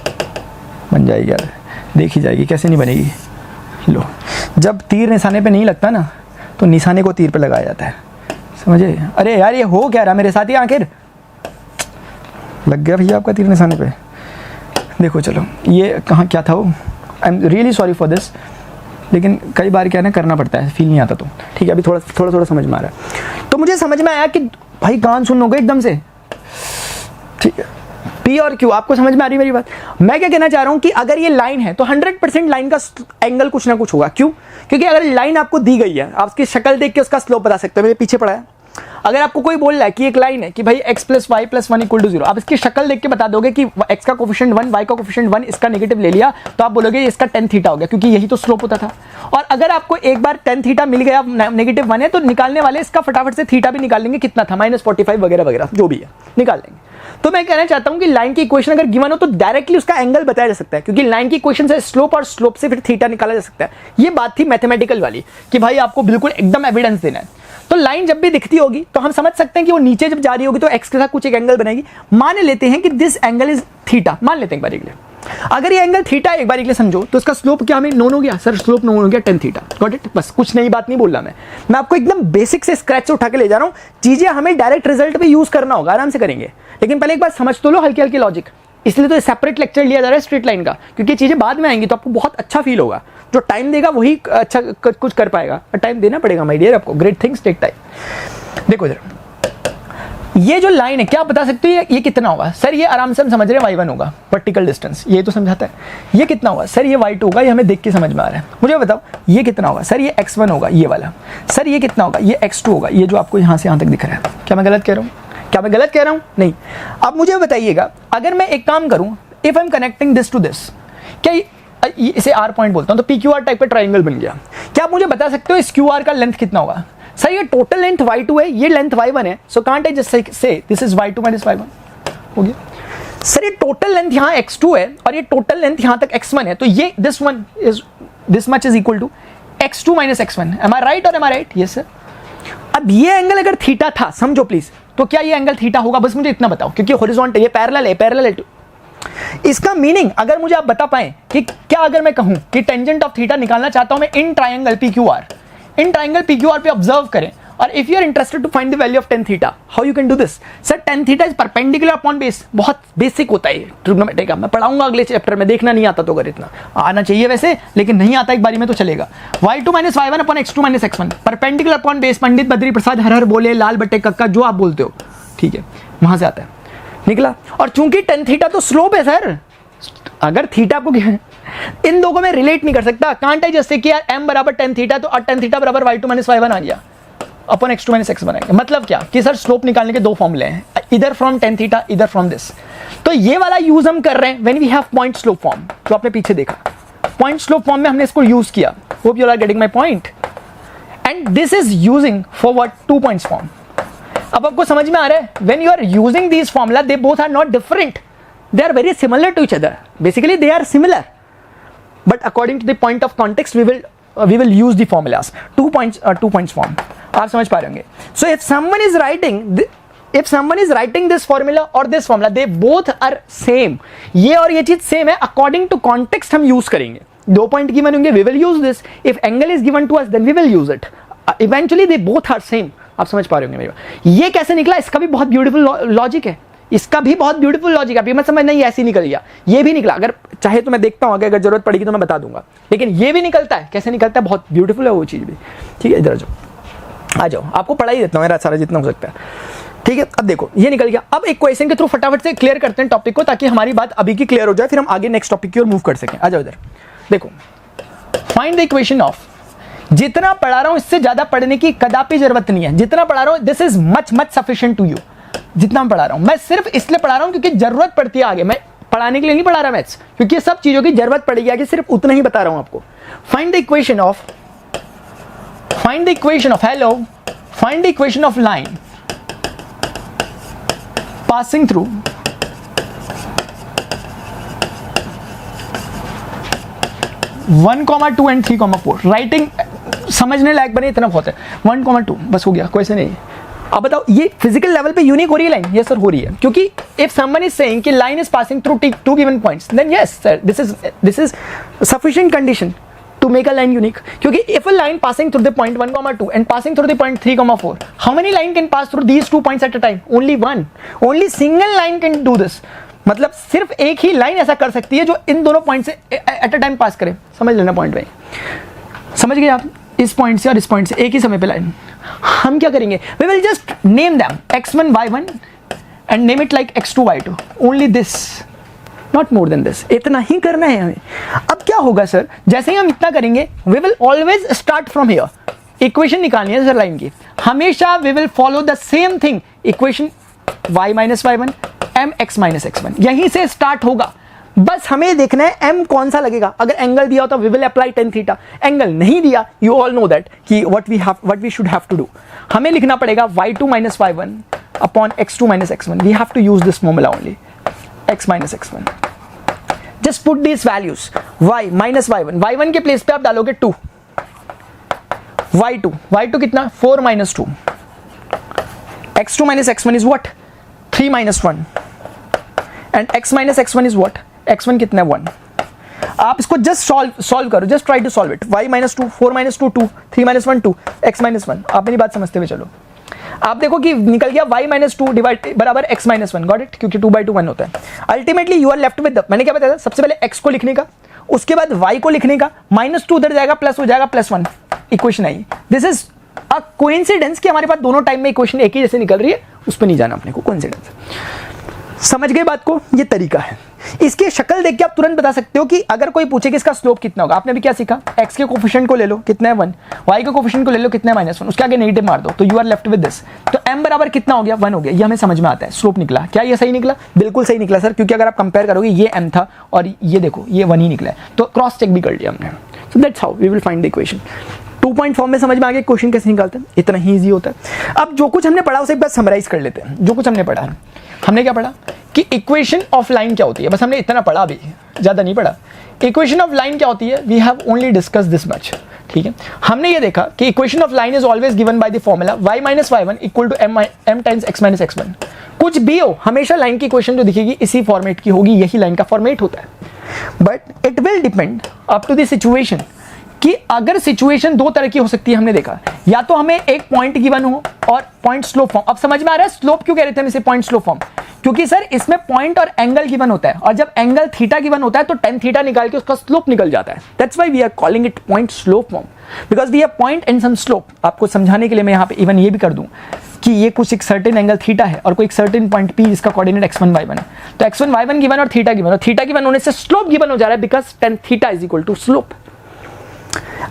Speaker 1: बन जाएगी यार, देखी जाएगी कैसे नहीं बनेगी। लो, जब तीर निशाने पे नहीं लगता ना, तो निशाने को तीर पे लगाया जाता है, समझे? अरे यार ये हो क्या रहा मेरे साथ ही, आखिर लग गया भैया आपका तीर निशाने पे। देखो चलो, ये कहाँ क्या था वो, I am really sorry for this, लेकिन कई बार क्या है ना, करना पड़ता है, फील नहीं आता तो ठीक है। अभी थोड़ा समझ में आ रहा है। तो मुझे समझ में आया कि भाई कान सुनोगे एकदम से, ठीक है। पी और क्यू आपको समझ में आ रही मेरी बात? मैं क्या कहना चाह रहा हूं कि अगर ये लाइन है तो 100% लाइन का एंगल कुछ ना कुछ होगा। क्यों? क्योंकि अगर लाइन आपको दी गई है, आप उसकी शक्ल देख के उसका स्लोप बता सकते हो। मेरे पीछे पड़ा है, अगर आपको कोई बोल रहा है कि एक लाइन है कि भाई x plus y plus 1 equal to 0, आप इसकी शक्ल देख के बता दोगे कि x का कोफिशिएंट 1, y का कोफिशिएंट 1, इसका नेगेटिव ले लिया तो आप बोलोगे इसका tan थीटा हो गया, क्योंकि यही तो स्लोप होता था। और अगर आपको एक बार tan थीटा मिल गया, नेगेटिव 1 है, तो निकालने वाले इसका फटाफट से थीटा भी निकाल लेंगे, कितना था -45 वगैरह वगैरह जो भी है निकाल लेंगे। तो मैं कहना चाहता हूं कि लाइन की इक्वेशन अगर गिवन हो तो डायरेक्टली उसका एंगल बताया जा सकता है, क्योंकि लाइन की इक्वेशन से स्लोप और स्लोप से फिर थीटा निकाला जा सकता है। ये बात थी मैथमेटिकल वाली कि भाई आपको बिल्कुल एकदम एविडेंस देना है। तो लाइन जब भी दिखती होगी तो हम समझ सकते हैं कि वो नीचे जब जा रही होगी तो एक्स के साथ कुछ एक एंगल बनेगी। मान लेते हैं कि दिस एंगल इज थीटा, मान लेते हैं एक बार के लिए। अगर ये एंगल थीटा एक बार के लिए समझो तो इसका स्लोप क्या हमें नोन हो गया सर, स्लोप नोन हो गया tan थीटा, गॉट इट। बस कुछ नई बात नहीं बोल रहा मैं आपको एकदम बेसिक से स्क्रैच से उठा के ले जा रहा हूं। चीजें हमें डायरेक्ट रिजल्ट पे यूज करना होगा, आराम से करेंगे, लेकिन पहले एक बार समझ तो लो हल्की हल्की लॉजिक। इसलिए तो सेपरेट लेक्चर लिया जा रहा है स्ट्रेट लाइन का, क्योंकि चीज़ें बाद में आएंगी तो आपको बहुत अच्छा फील होगा। जो टाइम देगा वही अच्छा कुछ कर पाएगा, टाइम देना पड़ेगा माय डियर आपको। Great things take time. देखो इधर ये जो लाइन है क्या बता सकते हो ये कितना होगा? सर ये आराम से हम समझ रहे हैं y1 होगा, वर्टिकल डिस्टेंस, ये तो समझाता है। ये कितना होगा? सर ये y2 होगा, ये हमें देख के समझ में आ रहा है। मुझे बताओ ये कितना होगा? सर ये x1 होगा, ये वाला। सर ये कितना होगा? ये x2 होगा, ये जो आपको यहाँ से यहाँ तक दिख रहा है। क्या मैं गलत कह रहा हूँ? क्या मैं गलत कह रहा हूँ? नहीं। अब मुझे बताइएगा, अगर मैं एक काम करूँ, if I am connecting this to this, क्या इसे R पॉइंट बोलता हूँ, तो PQR टाइप का ट्राइंगल बन गया। क्या आप मुझे बता सकते हो इस QR का लेंथ कितना होगा? सर ये टोटल लेंथ y2 है, ये लेंथ y1 है, so can't I just say this is y2 minus y1 हो गया। सर ये टोटल लेंथ यहाँ x2 है और ये टोटल लेंथ यहाँ तक x1 है, तो ये this much is equal to x2 minus x1। Am I right और am I right? Yes sir. अब ये एंगल अगर थीटा था, समझो प्लीज, तो क्या ये एंगल थीटा होगा? बस मुझे इतना बताओ, क्योंकि हॉरिजॉन्टल, ये पैरेलल है टू। इसका मीनिंग अगर मुझे आप बता पाए कि क्या अगर मैं कहूं कि टेंजेंट ऑफ थीटा निकालना चाहता हूं मैं in triangle PQR, in triangle PQR पे ऑब्जर्व करें, और if you are interested to find the value of tan theta, how you can do this? Sir tan theta is perpendicular upon base. बहुत basic होता है trigonometry का, मैं पढ़ाऊंगा अगले चैप्टर में, देखना नहीं आता तो अगर इतना आना चाहिए वैसे, लेकिन नहीं आता एक बारी में तो चलेगा। y2 minus y1 upon x2 minus x1 perpendicular upon base. Pandit Badri Prasad हर हर बोले, लाल बट्टे कक्का, जो आप बोलते हो, ठीक है, वहां से आता है निकला। और चूंकि tan थीटा तो स्लोप है सर, अगर थीटा को इन दोनों में रिलेट नहीं कर सकता, कांट आई जैसे कि यार m बराबर tan थीटा, तो tan थीटा बराबर y2 माइनस y1 आ गया अपॉन x2 माइनस x1 आ गया। मतलब क्या कि सर स्लोप निकालने के दो फॉर्मूले हैं, इधर फ्रॉम tan थीटा, इधर फ्रॉम दिस। तो ये वाला यूज हम कर रहे हैं when we have point slope form, जो आपने पीछे देखा पॉइंट स्लोप फॉर्म में हमने इसको यूज किया। Hope you are getting my point. And this is using for what? 2 points form. अब आपको समझ में आ रहा है, when you are using this formula, they both are not different, they are very similar to each other. Basically they are similar, but according to the point of context we will use the formulas. 2 points form. आप समझ पा रहे होंगे? So if someone is writing this formula or this formula, they both are same. ये और ये चीज same है, according to context हम यूज करेंगे। 2 पॉइंट गिवन होंगे, we will use this. If angle is given to us, then we will use it. Eventually they both are same. आप समझ पा रहे होंगे मेरी बात? ये कैसे निकला? इसका भी बहुत ब्यूटीफुल लॉजिक है, इसका भी बहुत ब्यूटीफुल लॉजिक है। अभी मत समझ नहीं ऐसे निकल गया, ये भी निकला। अगर चाहे तो मैं देखता हूं, अगर जरूरत पड़ेगी तो मैं बता दूंगा, लेकिन ये भी निकलता है। कैसे निकलता है? बहुत ब्यूटीफुल है वो चीज भी। ठीक है, इधर आ जाओ, आपको पढ़ाई देता हूँ मेरा सारा जितना हो सकता है। ठीक है, अब देखो ये निकल गया। अब एक क्वेश्चन के थ्रू फटाफट से क्लियर करते हैं टॉपिक को, ताकि हमारी बात अभी की क्लियर हो जाए, फिर हम आगे नेक्स्ट टॉपिक की ओर मूव कर सकें। आ जाओ इधर, देखो फाइंड द इक्वेशन ऑफ। जितना पढ़ा रहा हूं इससे ज्यादा पढ़ने की कदापि जरूरत नहीं है। जितना पढ़ा रहा हूं this is much sufficient to you. जितना मैं पढ़ा रहा हूं, मैं सिर्फ इसलिए पढ़ा रहा हूं क्योंकि जरूरत पड़ती है आगे। मैं पढ़ाने के लिए नहीं पढ़ा रहा मैथ्स, क्योंकि ये सब चीजों की जरूरत पड़ेगी आगे, सिर्फ उतना ही बता रहा हूं आपको। Find the equation of hello, find the equation of line passing through one comma 2 and 3,4। Writing समझने लायक बने इतना बहुत है। 1,2 बस हो गया, क्वेश्चन नहीं। अब बताओ ये फिजिकल लेवल पे यूनिक हो रही है लाइन? यस सर हो रही है, क्योंकि इफ समवन इज सेइंग कि line is passing through 2 given points, then yes sir this is sufficient condition to make a line unique. क्योंकि if a line passing through the point 1,2 and passing through the point 3,4, how many line can pass through these 2 points at a time? Only one. Only single line can do this. मतलब सिर्फ एक ही line ऐसा कर सकती है जो इन दोनों point से एट अ टाइम पास करे। समझ लेना पॉइंट भाई, समझ गए आप? इस पॉइंट से और इस पॉइंट से एक ही समय पे लाइन। हम क्या करेंगे? We will just name them x1 y1 and name it like x2 y2। Only this, not more than this. इतना ही करना है हमें। अब क्या होगा सर, जैसे ही हम इतना करेंगे, we will always start from here. Equation निकालनी है सर लाइन की, हमेशा we will follow the same thing. Equation y minus y1 m x minus x1, यहीं से स्टार्ट होगा। बस हमें देखना है m कौन सा लगेगा। अगर एंगल दिया हो तो we will apply tan theta, angle नहीं दिया, यू ऑल नो दैट कि what we should have to do. हमें लिखना पड़ेगा y2 minus y1 upon x2 minus x1। We have to use this formula only, x minus x1। Just put this values, y minus y1, y1 के place पे आप डालोगे 2, y2 कितना? 4 minus 2, x2 minus x1 is what? 3 minus 1 and x minus x1 is what? x1 कितना है? 1। आप इसको just solve करो, just try to solve it. y minus 2, 4 minus 2 2, 3 minus 1 2, x minus 1। आप मेरी बात समझते हुए चलो। आप देखो कि निकल गया y माइनस टू डिवाइड बराबर x minus one, got it, क्योंकि 2/2 1 होता है। Ultimately you are left with, मैंने क्या बताया था, सबसे पहले x को लिखने का, उसके बाद y को लिखने का, -2 उधर जाएगा, प्लस हो जाएगा +1, equation I. This is a coincidence कि हमारे पास दोनों टाइम में इक्वेशन एक ही जैसे निकल रही है, उस पर नहीं जाना अपने को, कोइंसिडेंस। समझ गए बात को, ये तरीका है। इसकी शक्ल देख के आप तुरंत बता सकते हो कि अगर कोई पूछे कि इसका स्लोप कितना होगा, आपने भी क्या सीखा, x के कोफिशिएंट को ले लो कितना है 1, y के कोफिशिएंट को ले लो कितना है -1, उसके आगे नेगेटिव मार दो, तो you are left with this. तो m बराबर कितना हो गया, 1 हो गया, ये हमें समझ में आता है, स्लोप निकला। क्या ये सही निकला? बिल्कुल सही निकला सर, क्योंकि अगर आप कंपेयर करोगे ये m था और ये देखो ये 1 ही निकला है, तो क्रॉस चेक भी कर लिया हमने। So that's how we will find the equation. 2 point form में समझ में आ गया क्वेश्चन कैसे निकालते हैं, इतना ही ईजी होता है। अब जो कुछ हमने पढ़ा उसे एक बार समराइज कर लेते हैं। जो कुछ हमने पढ़ा, हमने क्या पढ़ा कि इक्वेशन ऑफ लाइन क्या होती है, बस हमने इतना पढ़ा, भी ज़्यादा नहीं पढ़ा। इक्वेशन ऑफ लाइन क्या होती है, we have only discuss this much, ठीक है। हमने ये देखा कि equation of line is always given by the formula y minus y1 equal to m times x minus x1। कुछ भी हो, हमेशा लाइन की इक्वेशन जो दिखेगी इसी फॉर्मेट की होगी, यही लाइन का फॉर्मेट होता है। But it will depend up to the situation, कि अगर सिचुएशन दो तरह की हो सकती है, हमने देखा, या तो हमें एक पॉइंट गिवन हो और पॉइंट स्लोप फॉर्म। अब समझ में आ रहा है स्लोप क्यों कह रहे थे हम इसे पॉइंट स्लोप फॉर्म, क्योंकि सर इसमें पॉइंट और एंगल गिवन होता है, और जब एंगल थीटा गिवन होता है तो tan थीटा निकाल के उसका स्लोप निकल जाता है। That's why we are calling it point slope form, because we have point and some slope. आपको समझाने के लिए मैं यहाँ पे इवन ये भी कर दूं कि ये कुछ एक सर्टेन एंगल थीटा है और कोई एक सर्टेन पॉइंट P जिसका कोऑर्डिनेट x1 y1 है, तो x1 y1 गिवन और थीटा गिवन, और थीटा गिवन होने से स्लोप गिवन हो जा रहा है, because tan theta is equal to slope.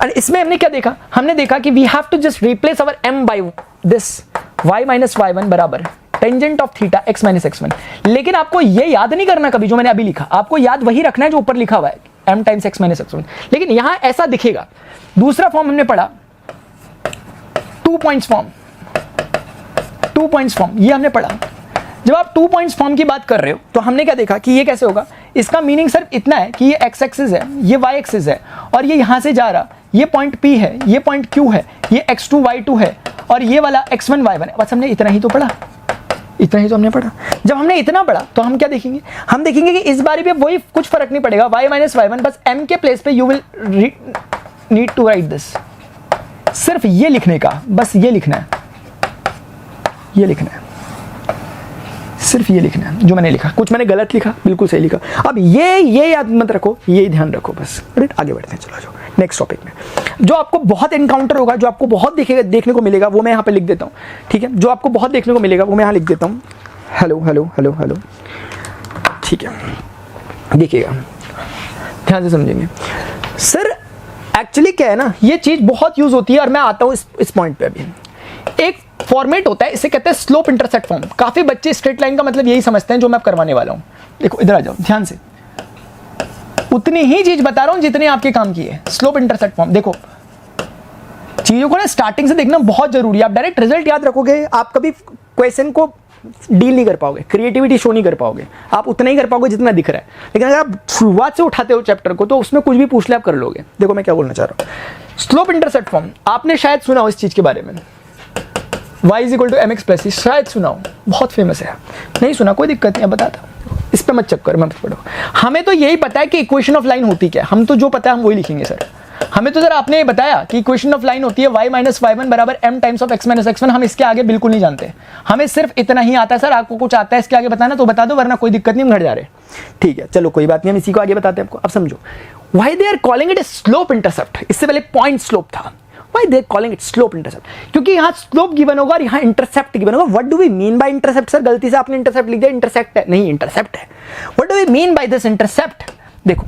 Speaker 1: और इसमें हमने क्या देखा, हमने देखा कि we have to just replace our m by this y minus y1 बराबर tangent of theta x minus x1। लेकिन आपको ये याद नहीं करना कभी जो मैंने अभी लिखा, आपको याद वही रखना है जो ऊपर लिखा हुआ है m times x minus x1, लेकिन यहां ऐसा दिखेगा। दूसरा फॉर्म हमने पढ़ा 2 पॉइंट्स फॉर्म, 2 पॉइंट्स फॉर्म ये हमने पढ़ा। जब आप 2 पॉइंट्स फॉर्म की बात कर रहे हो तो हमने क्या देखा कि ये कैसे होगा, इसका मीनिंग सिर्फ इतना है कि ये x एक्सिस है, ये y एक्सिस है, और ये यहां से जा रहा, ये पॉइंट P है, ये पॉइंट Q है, ये x2 y2 है, और ये वाला x1 y1 है। बस हमने इतना ही तो पढ़ा, इतना ही तो हमने पढ़ा। जब हमने इतना पढ़ा तो हम क्या देखेंगे, हम देखेंगे कि इस बारी पे वही कुछ फर्क नहीं पड़ेगा, y माइनस y1, बस m के प्लेस पे you will need to write this, सिर्फ ये लिखने का, बस ये लिखना है, ये लिखना है, सिर्फ ये लिखना है जो मैंने लिखा। कुछ मैंने गलत लिखा, बिल्कुल सही लिखा। अब ये याद मत रखो, ये ध्यान रखो बस। राइट, आगे बढ़ते हैं, चलो जाओ नेक्स्ट टॉपिक में। जो आपको बहुत एनकाउंटर होगा, जो आपको बहुत देखने को मिलेगा, वो मैं यहाँ पे लिख देता हूँ, ठीक है। जो आपको बहुत देखने को मिलेगा वो मैं यहाँ लिख देता हूँ, हेलो हेलो हेलो हेलो, ठीक है। देखिएगा, ध्यान से समझेंगे। सर एक्चुअली क्या है ना, ये चीज़ बहुत यूज होती है, और मैं आता हूँ इस पॉइंट पे। अभी एक फॉर्मेट होता है, इसे कहते हैं स्लोप इंटरसेप्ट फॉर्म। काफी बच्चे स्ट्रेट लाइन का मतलब यही समझते हैं जो मैं करवाने वाला हूं। देखो इधर आ जाओ ध्यान से, उतनी ही चीज बता रहा हूं जितनी आपके काम की है। स्लोप इंटरसेप्ट फॉर्म, देखो चीजों को ना स्टार्टिंग से देखना बहुत जरूरी है। आप डायरेक्ट रिजल्ट याद रखोगे, आप कभी क्वेश्चन को डील नहीं कर पाओगे, क्रिएटिविटी शो नहीं कर पाओगे, आप उतना ही कर पाओगे जितना दिख रहा है। लेकिन अगर आप शुरुआत से उठाते हो चैप्टर को तो उसमें कुछ भी पूछ ले आप कर लोगे। देखो मैं क्या बोलना चाह रहा हूँ, स्लोप इंटरसेप्ट फॉर्म आपने शायद सुना हो इस चीज के बारे में, y is equal to mx plus c, शायद सुना हो, बहुत फेमस है। नहीं सुना कोई दिक्कत नहीं है, बताता इस पे मत चक्कर मत पड़ो। हमें तो यही पता है कि इक्वेशन ऑफ लाइन होती क्या है, हम तो जो पता है हम वही लिखेंगे सर। हमें तो सर आपने बताया कि इक्वेशन ऑफ लाइन होती है y माइनस y1 बराबर m times of x minus x1। हम इसके आगे बिल्कुल नहीं जानते, हमें सिर्फ इतना ही आता है। सर आपको कुछ आता है इसके आगे बताना तो बता दो, वरना कोई दिक्कत नहीं, हम घर जा रहे। ठीक है चलो कोई बात नहीं, हम इसी को आगे बताते हैं आपको। अब समझो why they are calling it a slope intercept, इससे पहले पॉइंट स्लोप था। Why they are calling it slope intercept? क्योंकि यहाँ स्लोप गिवन होगा और यहाँ इंटरसेप्ट गिवन होगा। What do we mean by intercept? Sir गलती से आपने इंटरसेप्ट लिख दिया, इंटरसेक्ट है नहीं, इंटरसेप्ट है। What do we mean by this intercept? देखो,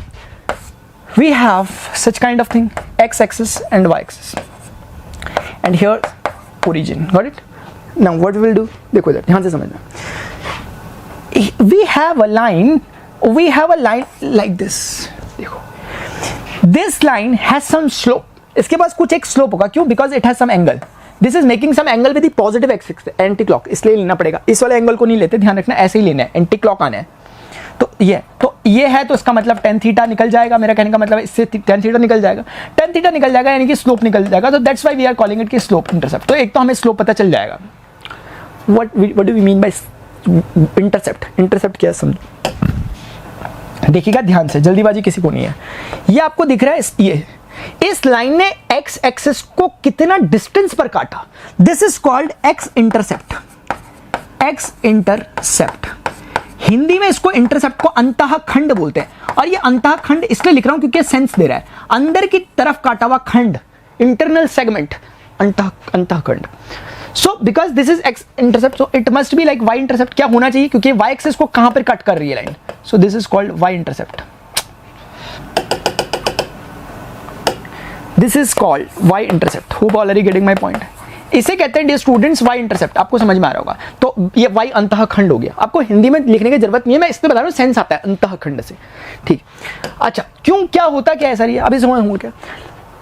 Speaker 1: we have such kind of thing, x-axis and y-axis, and here origin. Got it? Now what we will do? देखो इधर ध्यान से समझना। We have a line like this. देखो, this line has some slope. इसके पास कुछ एक स्लोप होगा, क्यों? Because it has some angle, this is making some angle with the positive axis, anti clock, इसलिए लेना पड़ेगा। इस वाले एंगल को नहीं लेते, ध्यान रखना, ऐसे ही लेना है, एंटी क्लॉक आना है। तो ये है, तो इसका मतलब tan थीटा निकल जाएगा। मेरा कहने का मतलब इससे tan थीटा निकल जाएगा, tan थीटा निकल जाएगा यानी कि स्लोप निकल जाएगा। तो that's why we are calling it कि स्लोप इंटरसेप्ट। तो एक तो हमें स्लोप पता चल जाएगा। What do we mean by intercept? Intercept क्या है समझो, देखिएगा ध्यान से, जल्दीबाजी किसी को नहीं है। ये आपको दिख रहा है, ये इस लाइन ने एक्स एक्सिस को कितना डिस्टेंस पर काटा, this is called x intercept. X intercept, Hindi में इसको इंटरसेप्ट को अंतः खंड बोलते हैं। और ये अंतः खंड इसलिए लिख रहा हूं क्योंकि सेंस दे रहा है, अंदर की तरफ काटा हुआ खंड, इंटरनल सेगमेंट, अंतः खंड। So because this is X intercept, so it must be like why intercept. क्या होना चाहिए, क्योंकि वाई एक्सिस को कहां पर कट कर रही है line, so this is called Y intercept. This is called Y intercept. Hope already getting my point. इसे कहते हैं डियर स्टूडेंट्स वाई इंटरसेप्ट। आपको समझ में आ रहा होगा। तो ये वाई अंतः खंड हो गया, आपको हिंदी में लिखने की जरूरत नहीं है, मैं इसलिए बता रहा हूँ, सेंस आता है अंतः खंड से। ठीक, अच्छा क्यों, क्या होता क्या है सर ये, अभी समझ क्या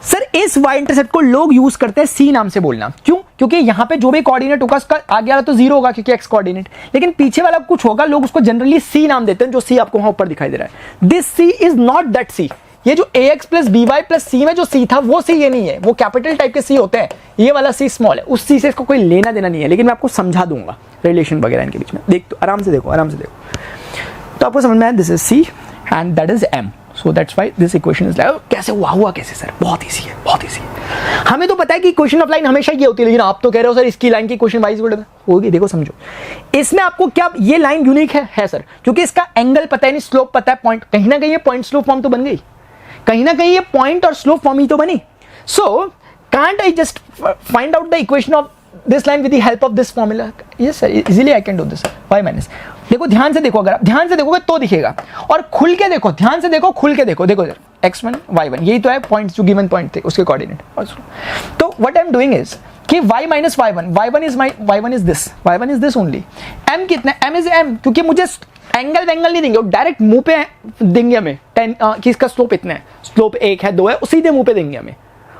Speaker 1: सर। इस वाई इंटरसेप्ट को लोग यूज करते हैं सी नाम से बोलना। क्यों, क्योंकि यहाँ पे जो भी कोऑर्डिनेट होगा उसका आगे वाला तो जीरो होगा क्योंकि एक्स कोऑर्डिनेट, लेकिन पीछे वाला कुछ होगा, लोग उसको जनरली सी नाम देते हैं, जो सी आपको वहां ऊपर दिखाई दे रहा है। This C is not that C. ये जो ax plus B Y plus C में जो सी था वो सी ये नहीं है, वो कैपिटल टाइप के सी होते हैं, ये वाला सी स्मॉल है, उस सी से इसको कोई लेना देना नहीं है। लेकिन मैं आपको समझा दूंगा रिलेशन वगैरह इनके बीच में, देख तो आराम से देखो, आराम से देखो तो आपको समझ में आया। This is C and that is m, so that's why this equation is like. कैसे हुआ कैसे सर, बहुत ईजी है, बहुत ईजी है। हमें तो पता है कि इक्वेशन ऑफ लाइन हमेशा ये होती है, लेकिन आप तो कह रहे हो सर इसकी लाइन की इक्वेशन वाई इक्वल होगी। देखो समझो, इसमें आपको क्या, ये लाइन यूनिक है सर, क्योंकि इसका एंगल पता है, नहीं स्लोप पता है, पॉइंट कहीं ना कहीं ये पॉइंट स्लोप फॉर्म तो बन गई, कहीं ना कहीं ये पॉइंट और स्लोप फॉर्म ही तो बनी। So can't I just find out the equation of this line with the help of this formula? Yes sir, easily I can do this. y minus, देखो ध्यान से देखो, अगर आप ध्यान से देखोगे तो दिखेगा, और खुल के देखो, ध्यान से देखो, खुल के देखो, देखो सर x1 y1 यही तो है पॉइंट, जो गिवन पॉइंट थे उसके कोऑर्डिनेट। तो what I am doing is कि y minus y1 is this only. m कितना है, m इज m, क्योंकि मुझे एंगल वेंगल नहीं देंगे, डायरेक्ट मुंह पे देंगे हमें 10 कि इसका स्लोप इतना है, स्लोप 1 है 2 है, सीधे मुंह पे देंगे हमें,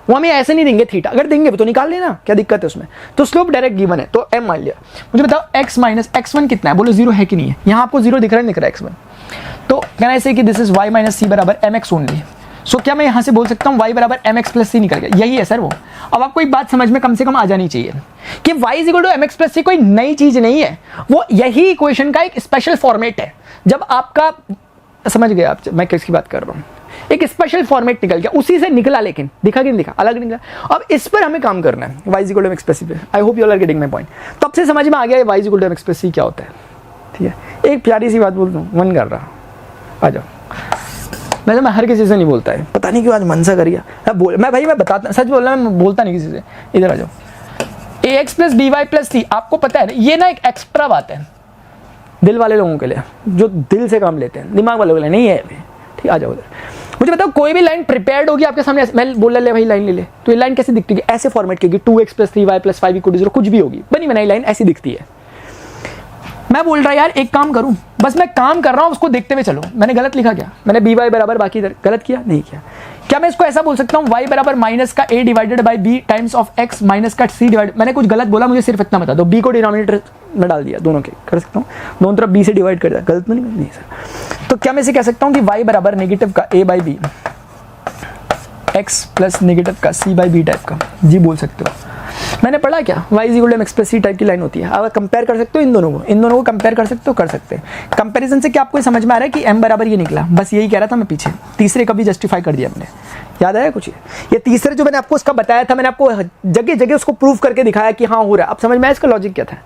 Speaker 1: वो हमें ऐसे नहीं देंगे थीटा। अगर देंगे तो निकाल लेना, क्या दिक्कत है उसमें। तो स्लोप डायरेक्ट गिवन है, तो m मान लिया। मुझे बताओ x माइनस x1 कितना है, बोलो 0 है कि नहीं है। यहाँ आपको 0 दिख रहा है, दिख रहा है x1, तो कहना ऐसे कि दिस इज y माइनस सी बराबर mx ओनली। सो क्या मैं यहाँ से बोल सकता हूँ y बराबर mx प्लस सी निकल गया, यही है सर वो। अब आपको एक बात समझ में कम से कम आ जानी चाहिए कि y is equal to mx plus C कोई नई चीज नहीं है, वो यही इक्वेशन का एक स्पेशल फॉर्मेट है। जब आपका, समझ गए आप मैं किसकी बात कर रहा हूँ, एक स्पेशल फॉर्मेट निकल गया, उसी से निकला, लेकिन दिखा कि नहीं दिखा, अलग निकला। अब इस पर हमें काम करना है, y is equal to mx plus C. I hope you are getting my point. तब से समझ में आ गया y is equal to mx plus C क्या होता है। ठीक है, एक प्यारी सी बात बोल दूँ, मन कर रहा, आ जाओ। मैं हर किसी से नहीं बोलता है, पता नहीं क्यों आज मन सा कर गया। मैं भाई मैं बताता, सच बोल रहा हूँ, मैं बोलता नहीं किसी से। इधर आ जाओ, ax plus B Y plus C, आपको पता है ये ना एक एक्स्ट्रा बात है दिल वाले लोगों के लिए, जो दिल से काम लेते हैं, दिमाग वालों के लिए नहीं है। ठीक, आ जाओ उधर। मुझे बताओ कोई भी लाइन प्रिपेयर्ड होगी आपके सामने, मैं बोल ले भाई लाइन ले ले, तो ये लाइन कैसे दिखती है, ऐसे फॉर्मेट की होगी, 2x plus 3y plus 5 equal to 0, कुछ भी होगी, बनी बनाई लाइन ऐसी दिखती है। मैं बोल रहा यार एक काम करूं, बस मैं काम कर रहा हूं, उसको देखते हुए चलो। मैंने गलत लिखा क्या, मैंने बी वाई बराबर बाकी गलत किया, नहीं किया। क्या मैं इसको ऐसा बोल सकता हूं, y बराबर माइनस का a divided by b times of x minus का c डिवाइड, मैंने कुछ गलत बोला, मुझे सिर्फ इतना बता दो, b को डिनोमिनेटर में डाल दिया, दोनों के कर सकता हूँ, दोनों तरफ b से डिवाइड कर दिया, गलत तो नहीं सर। तो क्या मैं इसे कह सकता हूँ कि y बराबर नेगेटिव का a बाई बी, x प्लस नेगेटिव का c बाई बी टाइप का, जी बोल सकते हो। मैंने पढ़ा क्या, y is equal to mx plus C type की लाइन होती है। अगर कंपेयर कर सकते हो इन दोनों को कंपेयर कर सकते हो, कर सकते हैं। कंपैरिजन से क्या आपको समझ में आ रहा है कि m बराबर ये निकला, बस यही कह रहा था मैं पीछे। तीसरे का भी जस्टिफाई कर दिया मैंने, याद आया कुछ ये तीसरे जो मैंने आपको उसका बताया था, मैंने आपको जगह जगह उसको प्रूव करके दिखाया कि हाँ हो रहा है। अब समझ में आया इसका लॉजिक क्या था।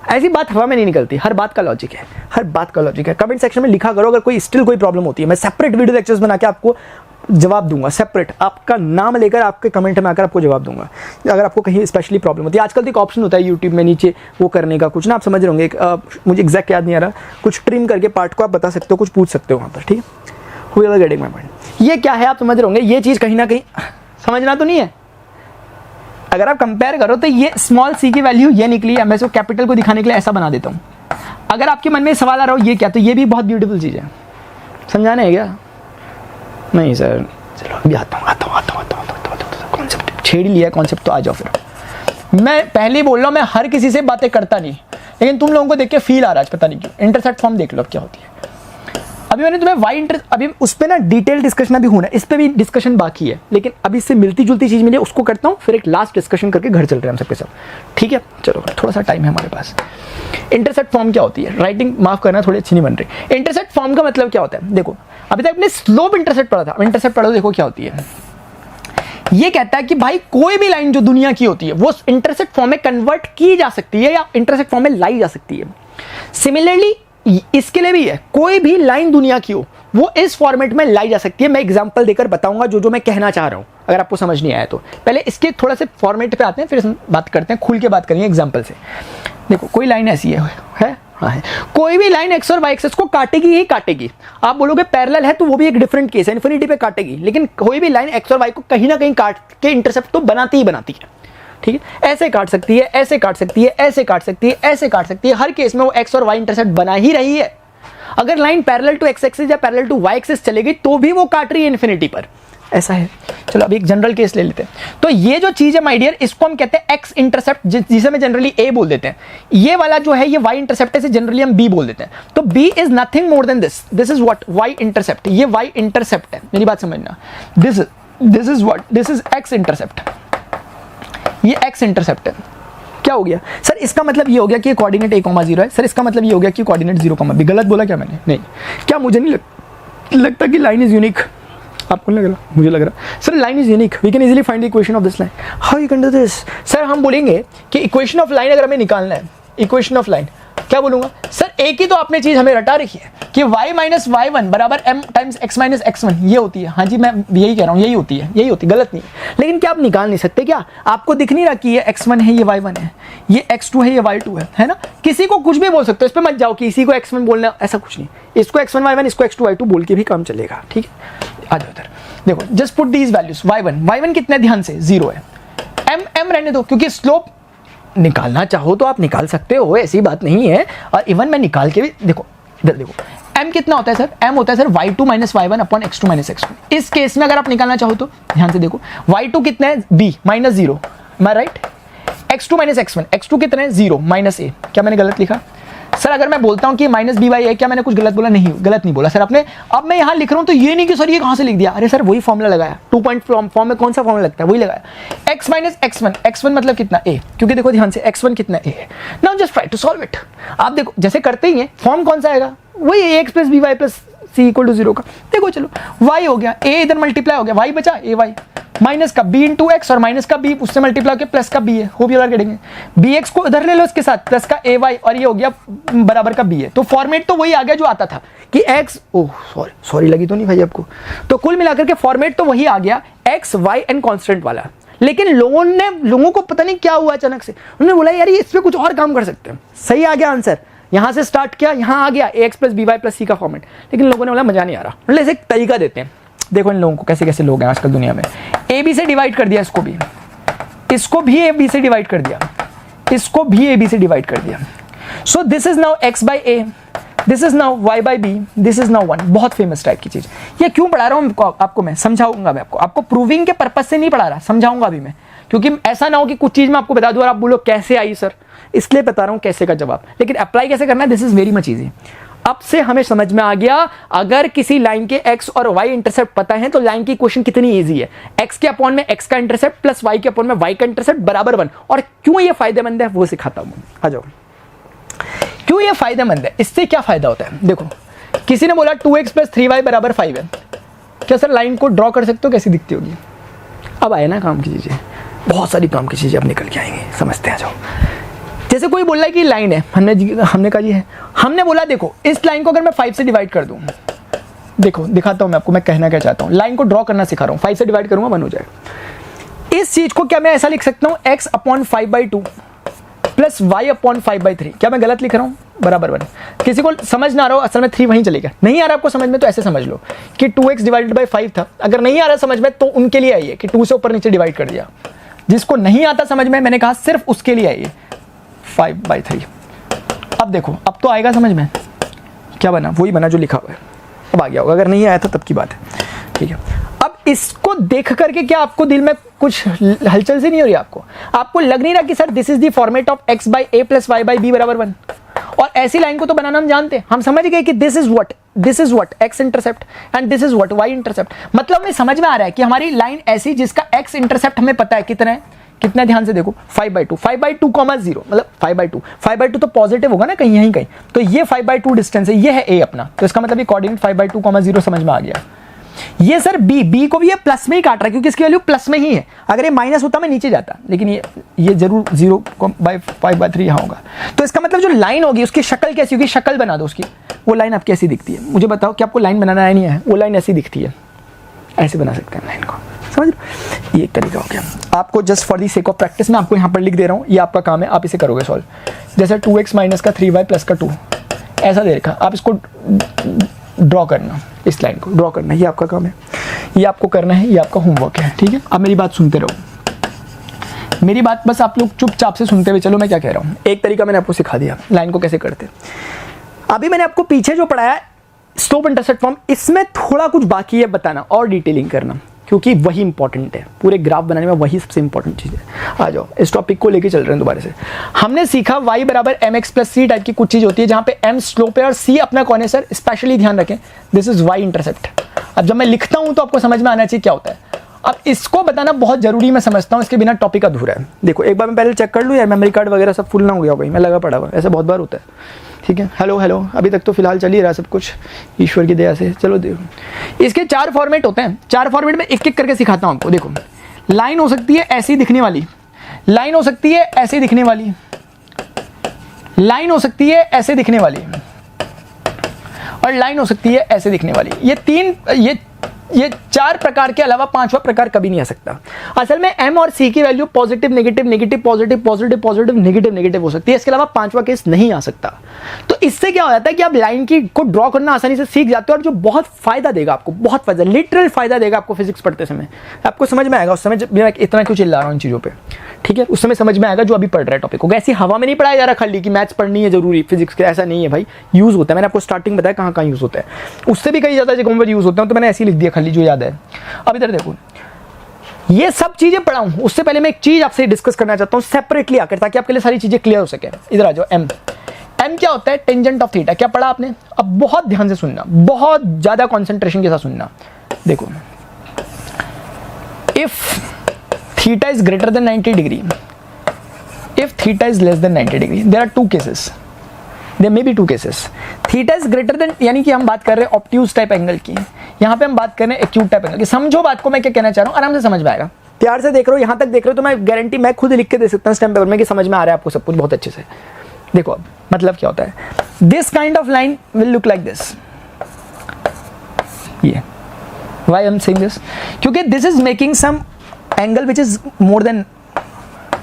Speaker 1: ऐसी बात हवा में नहीं निकलती, हर बात का लॉजिक है, हर बात का लॉजिक है। कमेंट सेक्शन में लिखा करो अगर कोई स्टिल कोई प्रॉब्लम होती है, मैं सेपरेट वीडियो लेक्चर्स बना के आपको जवाब दूंगा, सेपरेट आपका नाम लेकर आपके कमेंट में आकर आपको जवाब दूंगा अगर आपको कहीं स्पेशली प्रॉब्लम होती है। आजकल तो एक ऑप्शन होता है यूट्यूब में नीचे वो करने का, कुछ ना आप समझ रहे होंगे, मुझे एग्जैक्ट याद नहीं आ रहा, कुछ ट्रिम करके पार्ट को आप बता सकते हो, कुछ पूछ सकते हो वहाँ पर। ठीक है, हुई अगर गेटिंग माय पॉइंट। ये क्या है आप समझ रहे होंगे, ये चीज़ कहीं ना कहीं समझना तो नहीं है। अगर आप कंपेयर करो तो ये स्मॉल सी की वैल्यू ये निकली है, मैं इसको कैपिटल को दिखाने के लिए ऐसा बना देता हूँ। अगर आपके मन में सवाल आ रहा हो ये क्या, तो ये भी बहुत ब्यूटीफुल चीज़ है। समझाना है क्या, नहीं सर चलो अभी आता हूँ कॉन्सेप्ट छेड़ लिया, कॉन्सेप्ट तो आ जाओ फिर। मैं पहले ही बोल रहा हूँ, मैं हर किसी से बातें करता नहीं, लेकिन तुम लोगों को देख के फील आ रहा है, पता नहीं क्यों। इंटरसेप्ट फॉर्म देख लो क्या होती है। अभी मैंने तुम्हें अभी उस पर ना डिटेल डिस्कशन अभी होना है, इस पर भी डिस्कशन बाकी है, लेकिन अभी इससे मिलती जुलती चीज़ मिली उसको करता हूँ, फिर एक लास्ट डिस्कशन करके घर चल रहे हैं हम सबके सब। ठीक है, चलो थोड़ा सा टाइम है हमारे पास। इंटरसेप्ट फॉर्म क्या होती है, राइटिंग माफ करना थोड़ी अच्छी नहीं बन रही। इंटरसेप्ट फॉर्म का मतलब क्या होता है, देखो अभी तक आपने स्लोप इंटरसेप्ट पढ़ा था, इंटरसेप्ट पढ़ो, देखो क्या होती है। ये कहता है कि भाई कोई भी लाइन जो दुनिया की होती है वो इंटरसेक्ट फॉर्म में कन्वर्ट की जा सकती है या इंटरसेक्ट फॉर्म में लाई जा सकती है। सिमिलरली इसके लिए भी है, कोई भी लाइन दुनिया की हो वो इस फॉर्मेट में लाई जा सकती है। मैं एग्जांपल देकर बताऊंगा जो मैं कहना चाह रहा हूं, अगर आपको समझ नहीं आया तो। पहले इसके थोड़ा से फॉर्मेट पे आते हैं, फिर बात करते हैं, खुल के बात करेंगे एग्जांपल से। देखो कोई लाइन ऐसी है हाँ है, कोई भी लाइन एक्स और वाई एक्सेस को काटेगी ही काटेगी। आप बोलोगे पैरेलल है तो वो भी एक डिफरेंट केस है, इन्फिनिटी पे काटेगी, लेकिन कोई भी लाइन एक्स और वाई को कहीं ना कहीं काट के इंटरसेप्ट तो बनाती ही बनाती है। ठीक है, ऐसे काट सकती है, ऐसे काट सकती है, ऐसे काट सकती है, ऐसे काट सकती है, हर केस में वो एक्स और वाई इंटरसेप्ट बना ही रही है। अगर line parallel to X axis या पैरेलल टू वाई एक्सिस चलेगी तो भी वो काट रही है इन्फिनिटी पर, ऐसा है। चलो अब एक जनरल केस ले लेते हैं। तो ये जो चीज है माय डियर, इसको हम कहते हैं एक्स इंटरसेप्ट, जिसे हम जनरली ए बोल देते हैं। ये वाला जो है ये वाई इंटरसेप्ट है, इसे जनरली हम बी बोल देते हैं। तो B is nothing more than this is what Y intercept, ये वाई इंटरसेप्ट है, मेरी बात समझना। This is what, this is X intercept, ये एक्स इंटरसेप्ट है। क्या हो गया सर? इसका मतलब ये हो गया कि ये कोऑर्डिनेट a,0 है। सर इसका मतलब ये हो गया कि कोऑर्डिनेट 0,b। गलत बोला क्या मैंने? नहीं। क्या मुझे नहीं लगता कि लाइन इज यूनिक? आपको लग रहा? मुझे लग रहा सर line is unique, we can easily find the equation of this line. How you can do this? सर हम बोलेंगे कि इक्वेशन ऑफ लाइन अगर हमें निकालना है, इक्वेशन ऑफ लाइन क्या बोलूंगा? सर एक ही तो आपने चीज हमें रटा रखी है कि y माइनस y1 बराबर m times x minus x1, ये होती है। हाँ जी मैं यही कह रहा हूँ, यही होती है, यही होती, गलत नहीं। लेकिन क्या आप निकाल नहीं सकते क्या? आपको दिख नहीं रहा कि ये x1 है, ये y1 है, ये x2 है, ये y2 है ना? किसी को कुछ भी बोल सकते हो, इस पर मत जाओ कि इसी को x1 बोलना, ऐसा कुछ नहीं। इसको x1 y1, इसको x2 y2 बोल के भी काम चलेगा। ठीक है, आ जाओ इधर। देखो just put these values. y1 कितने ध्यान से 0 है, m रहने दो, क्योंकि स्लोप निकालना चाहो तो आप निकाल सकते हो, ऐसी बात नहीं है। और इवन मैं निकाल के भी, देखो इधर देखो, m कितना होता है सर? m होता है sir y2 minus y1 upon x2 minus x1। इस केस में अगर आप निकालना चाहो तो ध्यान से देखो, y2 कितना है? b माइनस 0, मैं right? x2 minus x1, x2 कितना है? 0 माइनस a। क्या मैंने गलत लिखा सर? अगर मैं बोलता हूं कि माइनस बी बाई ए, क्या मैंने कुछ गलत बोला? नहीं, गलत नहीं बोला सर आपने। अब मैं यहां लिख रहा हूं तो ये नहीं कि सर ये कहां से लिख दिया। अरे सर वही फॉर्मूला लगाया, 2 पॉइंट फॉर्म में कौन सा फॉर्मूला लगता है, वही लगाया। x माइनस x1, x1 मतलब कितना? a, क्योंकि देखो ध्यान से x1 कितना a है। Now just try to solve it. आप देखो जैसे करते ही हैं, फॉर्म कौन सा आएगा? वही ax plus B Y plus C equal to 0 का। देखो चलो y हो गया, a इधर मल्टीप्लाई हो गया, y बचा a y, माइनस का b इंटू एक्स और माइनस का b उससे मल्टीप्लाई होकर प्लस का b है। Hope you are getting. bx को इधर ले लो इसके साथ, प्लस का ay और ये हो गया बराबर का b है। तो फॉर्मेट तो वही आ गया जो आता था कि x, ओह सॉरी लगी तो नहीं भाई आपको? तो कुल मिलाकर के फॉर्मेट तो वही आ गया, x y एंड कांस्टेंट वाला। लेकिन लोगों को पता नहीं क्या हुआ अचानक से, उन्होंने बोला यार इस पे कुछ और काम कर सकते हैं। सही आ गया आंसर, यहां से स्टार्ट किया, यहां आ गया ax plus B Y plus C का फॉर्मेट। लेकिन लोगों ने बोला मजा नहीं आ रहा, मतलब एक तरीका देते हैं। देखो इन लोगों को कैसे कैसे लोग हैं आजकल दुनिया में। ए बी से डिवाइड कर दिया, इसको भी ए बी से डिवाइड कर दिया, इसको भी ए बी से डिवाइड कर दिया। So this is now x by A, this is now y by B, this is now 1। बहुत फेमस टाइप की चीज। ये क्यों पढ़ा रहा हूं आपको मैं समझाऊंगा। मैं आपको प्रूविंग के पर्पज से नहीं पढ़ा रहा, समझाऊंगा भी मैं, क्योंकि ऐसा ना हो कि कुछ चीज मैं आपको बता दूं और आप बोलो कैसे आई सर, इसलिए बता रहा हूं कैसे का जवाब। लेकिन अप्लाई कैसे करना है, this is very much easy. अब से हमें समझ में आ गया, अगर किसी लाइन के x और y इंटरसेप्ट पता है तो लाइन की इक्वेशन कितनी इजी है। x के अपॉन में x का इंटरसेप्ट प्लस y के अपॉन में y का इंटरसेप्ट बराबर 1। और क्यों ये फायदेमंद है वो सिखाता हूं। आ जाओ, क्यों ये फायदेमंद है, इससे क्या फायदा होता है। देखो किसी ने बोला 2x प्लस 3y बराबर 5 है। क्या सर लाइन को ड्रॉ कर सकते हो, कैसी दिखती होगी? अब आए ना काम की चीजें, बहुत सारी काम की चीजें अब निकल के आएंगी, समझते हैं। जाओ, जैसे कोई बोल रहा है कि लाइन है, हमने कहा ये है, हमने बोला देखो इस लाइन को अगर मैं 5 से डिवाइड कर दूं, देखो दिखाता हूं मैं आपको मैं कहना क्या चाहता हूं। लाइन को ड्रॉ करना सिखा रहा हूं, 5 से डिवाइड करूंगा 1 हो जाएगा। इस चीज को क्या मैं ऐसा लिख सकता हूं, x upon 5/2 plus y upon 5/3। क्या मैं गलत लिख रहा हूं? बराबर 1। किसी को समझ ना आ रहा हो, असल में 3 वहीं चलेगा। नहीं आ रहा आपको समझ में तो ऐसे समझ लो कि 2x डिवाइडेड बाई 5 था। अगर नहीं आ रहा समझ में तो उनके लिए आइए कि 2 से ऊपर नीचे डिवाइड कर दिया। जिसको नहीं आता समझ में, मैंने कहा सिर्फ उसके लिए आइए 5/3। अब देखो अब तो आएगा समझ में, क्या बना? वही बना जो लिखा हुआ है। अब आ गया होगा, अगर नहीं आया था तब की बात है। ठीक है, अब इसको देख करके क्या आपको दिल में कुछ हलचल सी नहीं हो रही? आपको लग नहीं रहा कि सर this is the format of x by A plus y by B बराबर 1? और ऐसी लाइन को तो बनाना हम जानते हैं, हम समझ गए कि this is what x intercept and this is what y intercept. मतलब हमें समझ में आ रहा है कि हमारी लाइन ऐसी जिसका x इंटरसेप्ट हमें पता है कितना है, कितना ध्यान से देखो 5/2, 5/2, 0 मतलब 5/2 तो पॉजिटिव होगा ना कहीं, यहीं कहीं। तो ये 5/2 डिस्टेंस है, ये है a अपना, तो इसका मतलब ये कोऑर्डिनेट 5/2, 0 समझ में आ गया। ये सर बी को भी ये प्लस में ही काट रहा है क्योंकि इसकी वैल्यू प्लस में ही है। अगर ये माइनस होता मैं नीचे जाता, लेकिन ये जरूर 0/5/3 यहाँ होगा। तो इसका मतलब जो लाइन होगी उसकी शक्ल कैसी होगी, शक्ल बना दो उसकी। वो लाइन आपकी ऐसी दिखती है, मुझे बताओ कि आपको लाइन बनाना है नहीं है, वो लाइन ऐसी दिखती है, ऐसे बना सकते हैं लाइन को, समझ लो। ये एक तरीका हो गया। आपको just for the sake of practice मैं आपको यहाँ पर लिख दे रहा हूँ, ये आपका काम है, आप इसे करोगे सॉल्व। जैसे 2x माइनस का 3y प्लस का 2 ऐसा दे रखा, आप इसको ड्रॉ करना, इस लाइन को ड्रॉ करना, ये आपका काम है, ये आपको करना है, ये आपका होमवर्क है, ठीक है। अब मेरी बात सुनते रहो, मेरी बात बस आप लोग चुपचाप से सुनते हुए चलो मैं क्या कह रहा हूँ। एक तरीका मैंने आपको सिखा दिया लाइन को कैसे करते। अभी मैंने आपको पीछे जो पढ़ाया स्लोप इंटरसेप्ट फॉर्म, इसमें थोड़ा कुछ बाकी है बताना और डिटेलिंग करना, क्योंकि वही इंपॉर्टेंट है, पूरे ग्राफ बनाने में वही सबसे इंपॉर्टेंट चीज़ है। आ जाओ, इस टॉपिक को लेके चल रहे हैं दोबारा से। हमने सीखा y बराबर mx प्लस सी टाइप की कुछ चीज़ होती है जहाँ पे m स्लोप है और c अपना कौन है सर, स्पेशली ध्यान रखें दिस इज y इंटरसेप्ट। अब जब मैं लिखता हूँ तो आपको समझ में आना चाहिए क्या होता है। अब इसको बताना बहुत जरूरी मैं समझता हूँ, इसके बिना टॉपिक अधूरा है। देखो एक बार मैं पहले चेक कर लूँ यार, मेमोरी कार्ड वगैरह सब फुल ना हो गया भाई, मैं लगा पड़ा हुआ, ऐसा बहुत बार होता है, ठीक है। हेलो अभी तक तो फिलहाल चल ही रहा सब कुछ ईश्वर की दया से। चलो देखो इसके 4 फॉर्मेट होते हैं, 4 फॉर्मेट में एक एक करके सिखाता हूँ आपको। देखो लाइन हो सकती है ऐसी दिखने वाली, लाइन हो सकती है ऐसे दिखने वाली, लाइन हो सकती है ऐसे दिखने वाली, और लाइन हो सकती है ऐसे दिखने वाली। ये 4 प्रकार के अलावा 5वां प्रकार कभी नहीं आ सकता। असल में m और c की value positive negative negative positive positive positive negative negative हो सकती है, इसके अलावा 5वां केस नहीं आ सकता। तो इससे क्या हो जाता है कि आप लाइन की को ड्रॉ करना आसानी से सीख जाते हो, और जो बहुत फायदा देगा आपको, बहुत फायदा, लिटरल फायदा देगा आपको फिजिक्स पढ़ते समय। आपको समझ में आएगा उस समय जब मैं इतना क्यों चिल्ला रहा हूँ इन चीज़ों पर, ठीक है। उस समय समझ में आएगा जो अभी पढ़ रहा है टॉपिक को। ऐसी हवा में नहीं पढ़ाया जा रहा खाली कि मैथ्स पढ़नी है जरूरी फिजिक्स के, ऐसा नहीं है भाई, यूज़ होता है। मैंने आपको स्टार्टिंग बताया कहाँ कहाँ यूज़ होता है, उससे भी कई ज़्यादा जगहों पर यूज़ होता है, तो मैंने ऐसे ही लिख दिया खाली जो याद है। अब इधर देखो, ये सब चीजें पढ़ाऊं उससे पहले मैं एक चीज आपसे डिस्कस करना चाहता हूं सेपरेटली आकर, ताकि आपके लिए सारी चीजें क्लियर हो सके। इधर आ जाओ। एम क्या होता है, टेंजेंट ऑफ थीटा। क्या पढ़ा आपने? अब बहुत ध्यान से सुनना, बहुत ज्यादा कंसंट्रेशन के साथ सुनना। देखो if theta is greater than 90 degree, if theta is less than 90 degree, there are 2 cases, there may be 2 cases. Theta is greater than, यानी कि हम बात कर रहे हैं ऑब्ट्यूज टाइप एंगल की, यहाँ पे हम बात कर रहे हैं एक्यूट टाइप एंगल की। समझो बात को मैं क्या कहना चाह रहा हूँ, आराम से समझ में आएगा। प्यार से देख रहे हो, यहाँ तक देख रहे हो तो मैं गारंटी मैं खुद लिख के दे सकता हूँ स्टैम्प पेपर में कि समझ में आ रहा है आपको सब कुछ बहुत अच्छे से। देखो अब मतलब क्या होता है, this kind of line will look like this. ये why I am saying this, क्योंकि this is making some angle which is more than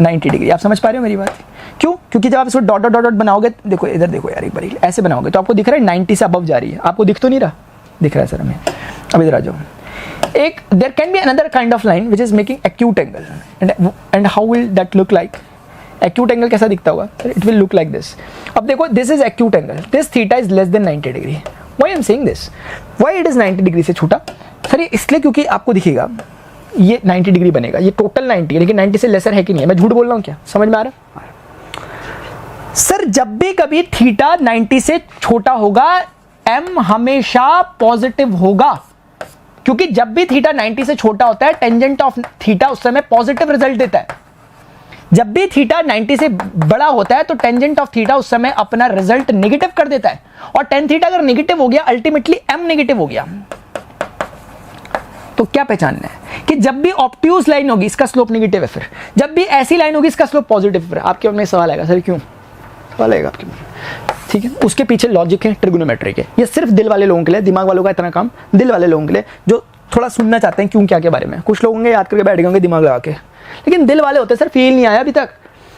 Speaker 1: 90 degree. आप समझ पा रहे हो मेरी बात? क्यों? क्योंकि जब आप इसको डॉट डॉट डॉट बनाओगे, देखो इधर देखो यार एक बार, ऐसे बनाओगे तो आपको दिख रहा है 90 से अबव जा रही है। आपको दिख तो नहीं रहा? दिख रहा है सर हमें। अब इधर आ जाओ। एक there can be another kind of line which is making acute angle, and how will that look like? Acute angle कैसा दिखता होगा? It will look like this. अब देखो this is acute angle, this theta is less than 90 degree. Why I am saying this, why it is 90 degree से छोटा? Sir ये इसलिए क्योंकि आपको दिखेगा ये 90 डिग्री बनेगा, ये टोटल 90 है, लेकिन 90 से लेसर है कि नहीं है? मैं झूठ बोल रहा हूँ क्या? समझ में आ रहा है? सर जब भी कभी थीटा 90 से छोटा होगा, m हमेशा पॉजिटिव होगा, क्योंकि जब भी थीटा 90 से छोटा होता है टेंजेंट ऑफ थीटा उस समय पॉजिटिव रिजल्ट देता है। जब भी थीटा 90 से बड़ा होता है तो टेंजेंट ऑफ थीटा उस समय अपना रिजल्ट नेगेटिव कर देता है, और टेन थीटा अगर नेगेटिव हो गया अल्टीमेटली m नेगेटिव हो गया। तो क्या पहचानना है कि जब भी ऑब्ट्यूज लाइन होगी इसका स्लोप नेगेटिव है, फिर जब भी ऐसी लाइन होगी इसका स्लोप पॉजिटिव है। आपके मन में सवाल आएगा, सर क्यों? सवाल आएगा आपके मन में, ठीक है। उसके पीछे लॉजिक है, ट्रिगोनोमेट्री के। ये सिर्फ दिल वाले लोगों के लिए, दिमाग वालों का इतना काम दिल वाले लोगों के लिए जो थोड़ा सुनना चाहते हैं क्यों क्या के बारे में। कुछ लोग होंगे याद करके बैठ गए होंगे दिमाग लगा के, लेकिन दिल वाले होते हैं सर फील नहीं आया अभी तक,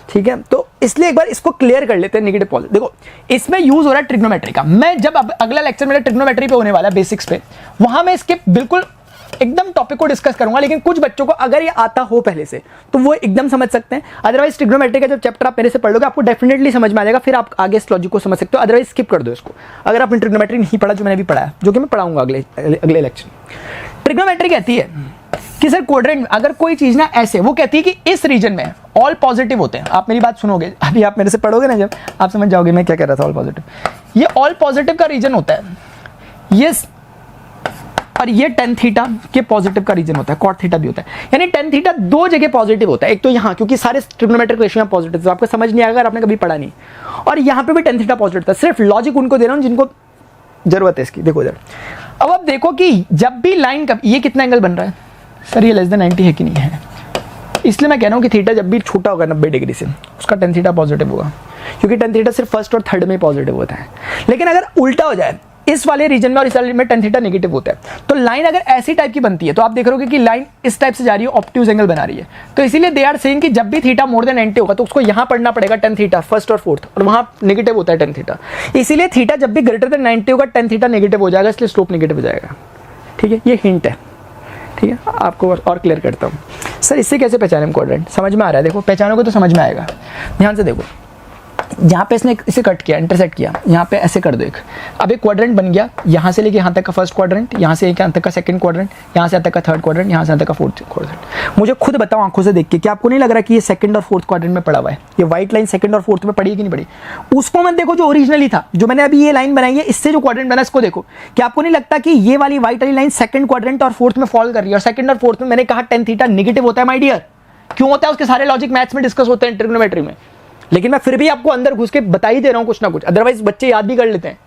Speaker 1: ठीक है। तो इसलिए एक बार इसको क्लियर कर लेते हैं नेगेटिव पॉजिटिव। देखो इसमें यूज हो रहा है ट्रिग्नोमेट्री का। मैं जब अगला लेक्चर मेरा ट्रिग्नोमेट्री पे होने वाला है बेसिक्स पे, वहां मैं इसके बिल्कुल एकदम टॉपिक को डिस्कस करूंगा, लेकिन कुछ बच्चों को अगर ये आता हो पहले से तो वो एकदम समझ सकते हैं। अदरवाइज ट्रिग्नोमेट्री का जब चैप्टर आप मेरे से पढ़ लोगे आपको डेफिनेटली समझ में आ जाएगा, फिर आप आगे इस लॉजिक को समझ सकते हो। अदरवाइज स्किप कर दो इसको, अगर आपने ट्रिग्नोमेट्री नहीं पढ़ा, जो मैंने भी पढ़ा है, जो कि मैं पढ़ाऊंगा अगले लेक्चर। ट्रिग्नोमेट्री कहती है कि सर क्वाड्रेंट में अगर कोई चीज ना ऐसे, वो कहती है कि इस रीजन में ऑल पॉजिटिव होते हैं। आप मेरी बात सुनोगे, अभी आप मेरे से पढ़ोगे ना, जब आप समझ जाओगे मैं क्या कह रहा था। ऑल पॉजिटिव, ये ऑल पॉजिटिव का रीजन होता है ये, और ये टेन थीटा के पॉजिटिव का रीजन होता है, कॉट थीटा भी होता है। यानी टेन थीटा दो जगह पॉजिटिव होता है, एक तो यहाँ क्योंकि सारे ट्रिग्नोमेट्रिक रेशियो पॉजिटिव, तो आपको समझ नहीं आएगा अगर आपने कभी पढ़ा नहीं, और यहाँ पे भी टेन थीटा पॉजिटिव था। सिर्फ लॉजिक उनको दे रहा हूँ जिनको जरूरत है इसकी। देखो इधर अब आप देखो कि जब भी लाइन का ये कितना एंगल बन रहा है सर, ये लेस देन 90 है कि नहीं है, इसलिए मैं कह रहा हूँ कि थीटा जब भी छोटा होगा 90 डिग्री से उसका टेन थीटा पॉजिटिव होगा, क्योंकि टेन थीटा सिर्फ फर्स्ट और थर्ड में पॉजिटिव होता है। लेकिन अगर उल्टा हो जाए इस वाले रीजन में और इस वाले में टेन थीटा नेगेटिव होता है, तो लाइन अगर ऐसी टाइप की बनती है तो आप देख रहे हो कि लाइन इस टाइप से जा रही है, ऑब्ट्यूज एंगल बना रही है। तो इसीलिए दे आर सेइंग कि जब भी थीटा मोर देन 90 होगा तो उसको यहां पढ़ना पड़ेगा टेन थीटा फर्स्ट और फोर्थ, और वहां नेगेटिव होता है टेन थीटा। इसीलिए थीटा जब भी ग्रेटर देन 90 होगा टेन थीटा नेगेटिव हो जाएगा, इसलिए स्लोप नेगेटिव हो जाएगा। ठीक है, ये हिंट है। ठीक है, आपको और क्लियर करता हूँ। सर इससे कैसे पहचाने हम क्वाड्रेंट, समझ में आ रहा है? देखो पहचानोगे तो समझ में आएगा। ध्यान से देखो, यहाँ पे इसने इसे कट किया, इंटरसेक्ट किया, यहाँ पे ऐसे कर दो एक, अब एक क्वाड्रेंट बन गया, यहाँ से लेके यहाँ तक का फर्स्ट क्वाड्रेंट, यहाँ से यहाँ तक का सेकंड क्वाड्रेंट, यहाँ से यहाँ तक का थर्ड क्वाड्रेंट, यहाँ से यहाँ तक का फोर्थ क्वाड्रेंट। मुझे खुद बताओ आंखों से देख के, क्या आपको नहीं लग रहा कि ये सेकंड और फोर्थ क्वाड्रेंट में पड़ा हुआ है? ये व्हाइट लाइन सेकंड और फोर्थ में पड़ी है कि नहीं पड़ी? उसको मत देखो जो ओरिजिनली था, जो मैंने अभी ये लाइन बनाई है इससे जो क्वाड्रेंट बना इसको देखो। क्या आपको नहीं लगता कि ये वाली व्हाइट वाली लाइन सेकंड क्वाड्रेंट और फोर्थ में फॉल कर रही है? और सेकंड और फोर्थ में मैंने कहा टेन थीटा नेगेटिव होता है माय डियर। क्यों होता है? उसके सारे लॉजिक मैथ्स में डिस्कस होते हैं, ट्रिग्नोमेट्री में। लेकिन मैं फिर भी आपको अंदर घुस के बता ही दे रहा हूं कुछ ना कुछ, अदरवाइज बच्चे याद भी कर लेते हैं।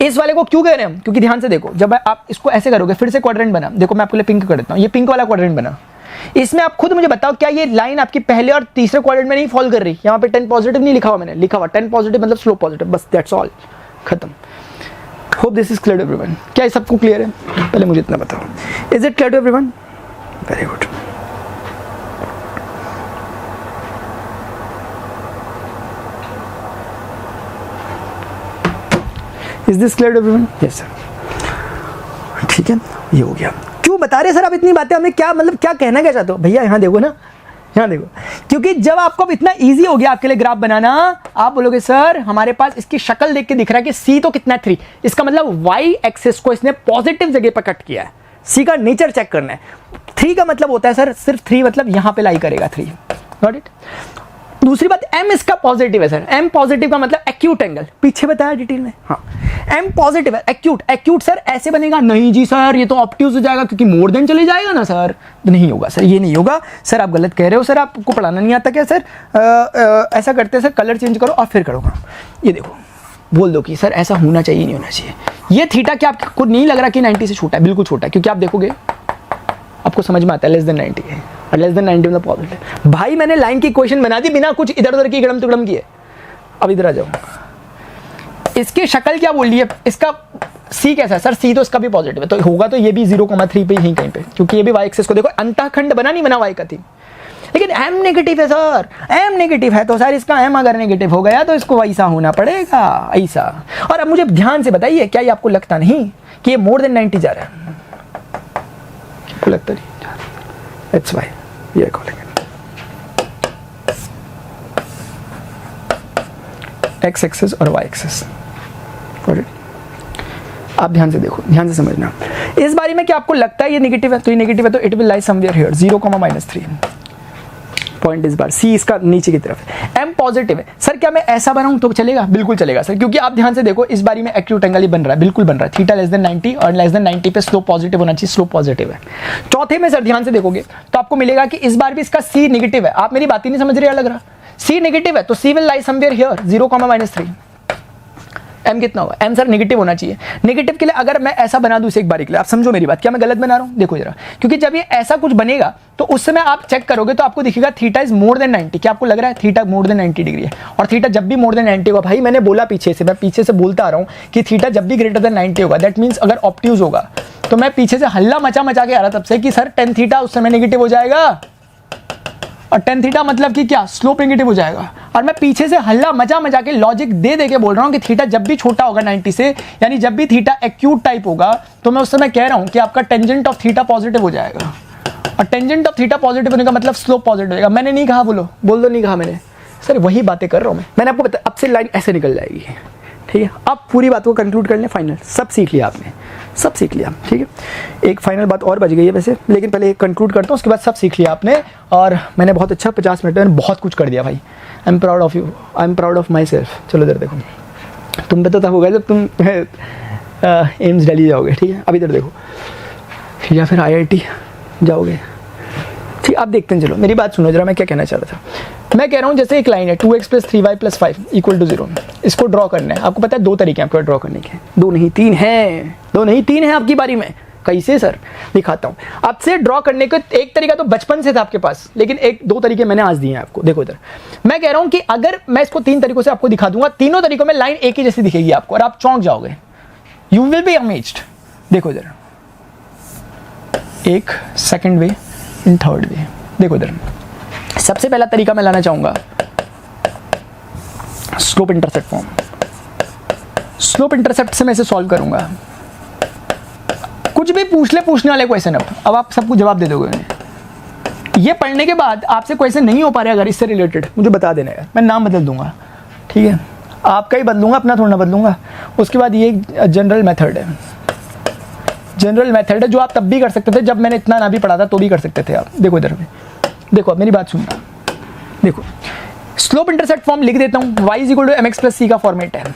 Speaker 1: इस वाले को क्यों कह रहे हैं हम? क्योंकि ध्यान से देखो, जब आप इसको ऐसे करोगे, फिर से क्वाड्रेंट बना, देखो मैं आपके लिए पिंक कर देता हूं, ये पिंक वाला क्वाड्रेंट बना। इसमें आप खुद मुझे बताओ, क्या ये लाइन आपकी पहले और तीसरे क्वाड्रेंट में नहीं फॉल कर रही? यहाँ पे टेन पॉजिटिव नहीं लिखा हुआ, मैंने लिखा हुआ टेन पॉजिटिव मतलब स्लोप पॉजिटिव, बस दैट्स ऑल, खत्म। Hope this is clear to everyone. क्या ये सबको क्लियर है? पहले मुझे इतना बताओ, is it clear to everyone? Very good. Is this clear to everyone? Yes sir. ठीक है, ये हो गया। क्यों बता रहे सर आप इतनी बातें हमें? क्या मतलब, क्या कहना क्या चाहते हो भैया? यहाँ देखो ना, यहाँ देखो, क्योंकि जब आपको इतना इजी हो गया आपके लिए ग्राफ बनाना, आप बोलोगे सर हमारे पास इसकी शक्ल देख के दिख रहा है कि सी तो कितना है 3, इसका मतलब वाई एक्सिस को इसने पॉजिटिव जगह पर कट किया है। सी का नेचर चेक करना है। 3 का मतलब होता है सर सिर्फ 3 मतलब यहाँ पे लाई करेगा 3, गॉट इट? दूसरी बात, एम इसका पॉजिटिव है सर। एम पॉजिटिव का मतलब एक्यूट एंगल, पीछे बताया डिटेल में। हाँ, एम पॉजिटिव है, एक्यूट। एक्यूट सर ऐसे बनेगा? नहीं जी सर, ये तो ऑब्ट्यूज हो जाएगा क्योंकि मोर देन चले जाएगा ना सर। नहीं होगा सर, ये नहीं होगा सर, आप गलत कह रहे हो सर, आपको पढ़ाना नहीं आता क्या सर? ऐसा करते हैं सर, कलर चेंज करो और फिर करो। हाँ, ये देखो, बोल दो कि सर ऐसा होना चाहिए, नहीं होना चाहिए। ये थीटा क्या आपको नहीं लग रहा कि 90 से छोटा है? बिल्कुल छोटा है, क्योंकि आप देखोगे आपको समझ में आता है लेस देन 90 है, और लेस देन 90 मतलब पॉजिटिव। भाई मैंने लाइन की इक्वेशन बना दी बिना कुछ इधर उधर की गड़म तुगड़म किए। अब इधर आ जाओ, इसकी शक्ल क्या बोल रही है? इसका सी कैसा है सर? सी तो इसका भी पॉजिटिव है, तो होगा तो ये भी 0,3 पे यहीं कहीं पे, क्योंकि ये भी वाई एक्सिस को देखो, अंतःखंड बना नहीं बना वाई का थी। लेकिन एम नेगेटिव है सर, एम नेगेटिव है तो सर इसका एम अगर नेगेटिव हो गया तो इसको ऐसा होना पड़ेगा, ऐसा। और अब मुझे ध्यान से बताइए, क्या ये आपको लगता नहीं कि ये मोर देन 90 जा रहा है? आपको लगता नहीं? That's why we are calling it x axis और y axis। आप ध्यान से देखो, ध्यान से समझना। इस बारे में क्या आपको लगता है ये नेगेटिव है? तो ये नेगेटिव है तो it will lie somewhere here, 0,-3 point इस बार। सी इसका नीचे की तरफ है, एम पॉजिटिव है। सर क्या मैं ऐसा बनाऊं तो चलेगा? बिल्कुल चलेगा सर, क्योंकि आप ध्यान से देखो इस बारी में एक्यूट एंगल ही बन रहा है, बिल्कुल बन रहा है। थीटा लेस देन 90 और लेस देन 90 पे स्लोप पॉजिटिव होना चाहिए, स्लोप पॉजिटिव है। चौथे में सर ध्यान से देखोगे तो आपको मिलेगा कि इस बार भी इसका सी नेगेटिव है। आप मेरी बात ही नहीं समझ रहे, लग रहा सी नेगेटिव है तो C will lie somewhere here, 0,-3। M कितना होगा? एम सर नेगेटिव होना चाहिए। नेगेटिव के लिए अगर मैं ऐसा बना दूं एक बारी के लिए, आप समझो मेरी बात, क्या मैं गलत बना रहा हूं? देखो जरा, क्योंकि जब ये ऐसा कुछ बनेगा तो उस समय आप चेक करोगे तो आपको दिखेगा थीटा इज मोर देन 90। क्या आपको लग रहा है थीटा मोर देन 90 डिग्री है? और थीटा जब भी मोर देन 90 होगा, भाई मैंने बोला पीछे से, मैं पीछे से बोलता आ रहा हूं कि थीटा जब भी ग्रेटर देन 90 होगा, दैट मीन्स अगर ऑब्ट्यूज होगा, तो मैं पीछे से हल्ला मचा मचा के आ रहा तब से कि सर टेन थीटा उस समय नेगेटिव हो जाएगा, और टेन थीटा मतलब कि क्या? स्लोप नेगेटिव हो जाएगा। और मैं पीछे से हल्ला मचा मचा के लॉजिक दे दे के बोल रहा हूं कि थीटा जब भी छोटा होगा 90 से, यानी जब भी थीटा एक्यूट टाइप होगा, तो मैं उस समय कह रहा हूं कि आपका टेंजेंट ऑफ थीटा पॉजिटिव हो जाएगा। और टेंजेंट ऑफ थीटा पॉजिटिव होने का मतलब स्लोप पॉजिटिव हो जाएगा। मैंने नहीं कहा, बोलो बोल दो, नहीं कहा मैंने सर, वही बातें कर रहा हूं मैं। मैंने आपको बताया अब से लाइन ऐसे निकल जाएगी, ठीक है? अब पूरी बात को कंक्लूड कर लें, फाइनल सब सीख लिया आपने, सब सीख लिया, ठीक है? एक फाइनल बात और बच गई है वैसे, लेकिन पहले कंक्लूड करता हूँ, उसके बाद सब सीख लिया आपने। और मैंने बहुत अच्छा 50 मिनट में बहुत कुछ कर दिया भाई। I am proud of you, I am proud of my self. चलो इधर देखो, तुम पे तो तब होगा जब तुम एम्स दिल्ली जाओगे, ठीक है? अब इधर देखो, या फिर IIT जाओगे, ठीक? अब देखते हैं, चलो मेरी बात सुनो जरा, मैं क्या कहना चाह रहा था। मैं कह रहा हूँ जैसे एक लाइन है 2x + 3y + 5 = 0, इसको ड्रॉ करना है। आपको पता है 2 तरीके हैं आपको ड्रॉ करने के, 2 नहीं 3 हैं। 2 नहीं 3 है आपकी बारी में। कैसे सर? दिखाता हूँ आपसे। ड्रॉ करने का एक तरीका तो बचपन से था आपके पास, लेकिन 1-2 तरीके मैंने आज दिए हैं आपको। देखो इधर, मैं कह रहा हूँ कि अगर मैं इसको 3 तरीकों से आपको दिखा दूंगा, तीनों तरीकों में लाइन एक ही जैसी दिखेगी आपको और आप चौंक जाओगे। You will be amazed. देखो इधर, एक second way, in third way. देखो इधर, सबसे पहला तरीका मैं लाना चाहूंगा slope intercept form. Slope intercept से मैं इसे सॉल्व करूंगा। कुछ भी पूछने वाले क्वेश्चन, अब आप सबको जवाब दे दोगे। ये पढ़ने के बाद आपसे क्वेश्चन नहीं हो पा रहा है अगर इससे रिलेटेड, मुझे बता देना है, मैं नाम बदल दूंगा, ठीक है? आपका ही बदलूंगा, अपना थोड़ा ना बदलूंगा। उसके बाद ये जनरल मेथड है। जनरल मेथड है जो आप तब भी कर सकते थे, जब मैंने इतना ना भी पढ़ा था तो भी कर सकते थे आप। देखो इधर में, देखो अब मेरी बात सुनना। देखो स्लोप इंटरसेप्ट फॉर्म लिख देता हूँ। y = mx + c का फॉर्मेट है।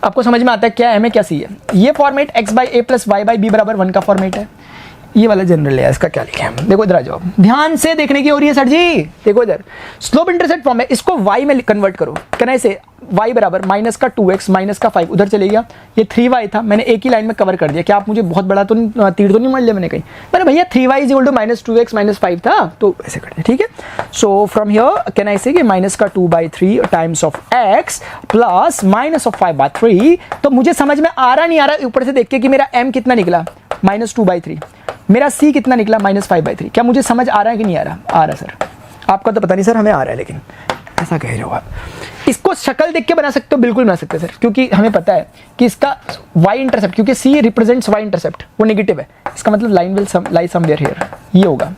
Speaker 1: आपको समझ में आता है क्या m है क्या c है? ये फॉर्मेट x/a + y/b = 1 का फॉर्मेट है। ये वाला जनरल है, इसका क्या लिखे हैं? देखो इधर आ जाओ, ध्यान से देखने की हो रही है सर जी। देखो इधर स्लोप इंटरसेप्ट फॉर्म है, इसको y में कन्वर्ट करो। कहना इसे y = -2x -5 उधर चले गया। ये 3y था, मैंने एक ही लाइन में कवर कर दिया। क्या आप मुझे बहुत बड़ा तो तीर तो नहीं मार लिया मैंने कहीं? मैंने भैया 3y = -2x -5 था, तो ऐसे कर दिया, ठीक है? So from here can I से कि -2/3 टाइम्स ऑफ x प्लस -5/3। तो मुझे समझ में आ रहा नहीं आ रहा ऊपर से देख के कि मेरा m कितना निकला? -2/3। मेरा c कितना निकला? -5/3। क्या मुझे समझ आ रहा है कि नहीं आ रहा? आ रहा सर। आपका तो पता नहीं सर, हमें आ रहा है, लेकिन ऐसा कह रहे हो आप। इसको शक्ल देख के बना सकते हो? बिल्कुल बना सकते हैं सर, क्योंकि हमें पता है कि इसका y इंटरसेप्ट, क्योंकि c रिप्रेजेंट्स y इंटरसेप्ट, वो नेगेटिव है। इसका मतलब line will lie somewhere here, ये होगा।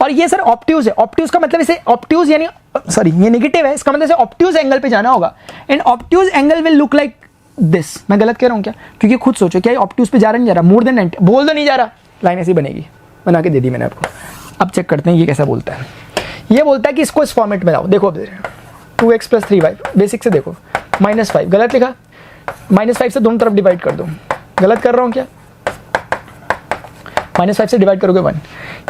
Speaker 1: और ये सर ऑब्ट्यूज है। ऑब्ट्यूज का मतलब इसे ऑब्ट्यूज यानी सॉरी ये नेगेटिव है, इसका मतलब इसे ऑब्ट्यूज एंगल पे जाना होगा। And obtuse angle will look like this. मैं गलत कह रहा हूँ क्या? क्योंकि खुद सोचो, क्या ऑब्ट्यूज पे जा रहा नहीं जा रहा? मोर देन 90 बोल दो, नहीं जा रहा। लाइन ऐसी बनेगी, बना के दे दी मैंने आपको। अब चेक करते हैं ये कैसा बोलता है। ये बोलता है कि इसको इस फॉर्मेट में लाओ। देखो 2x + 3y, बेसिक से देखो। -5 गलत लिखा, -5 से दोनों तरफ डिवाइड कर दो। गलत कर रहा हूँ क्या? -5 से डिवाइड करोगे 1।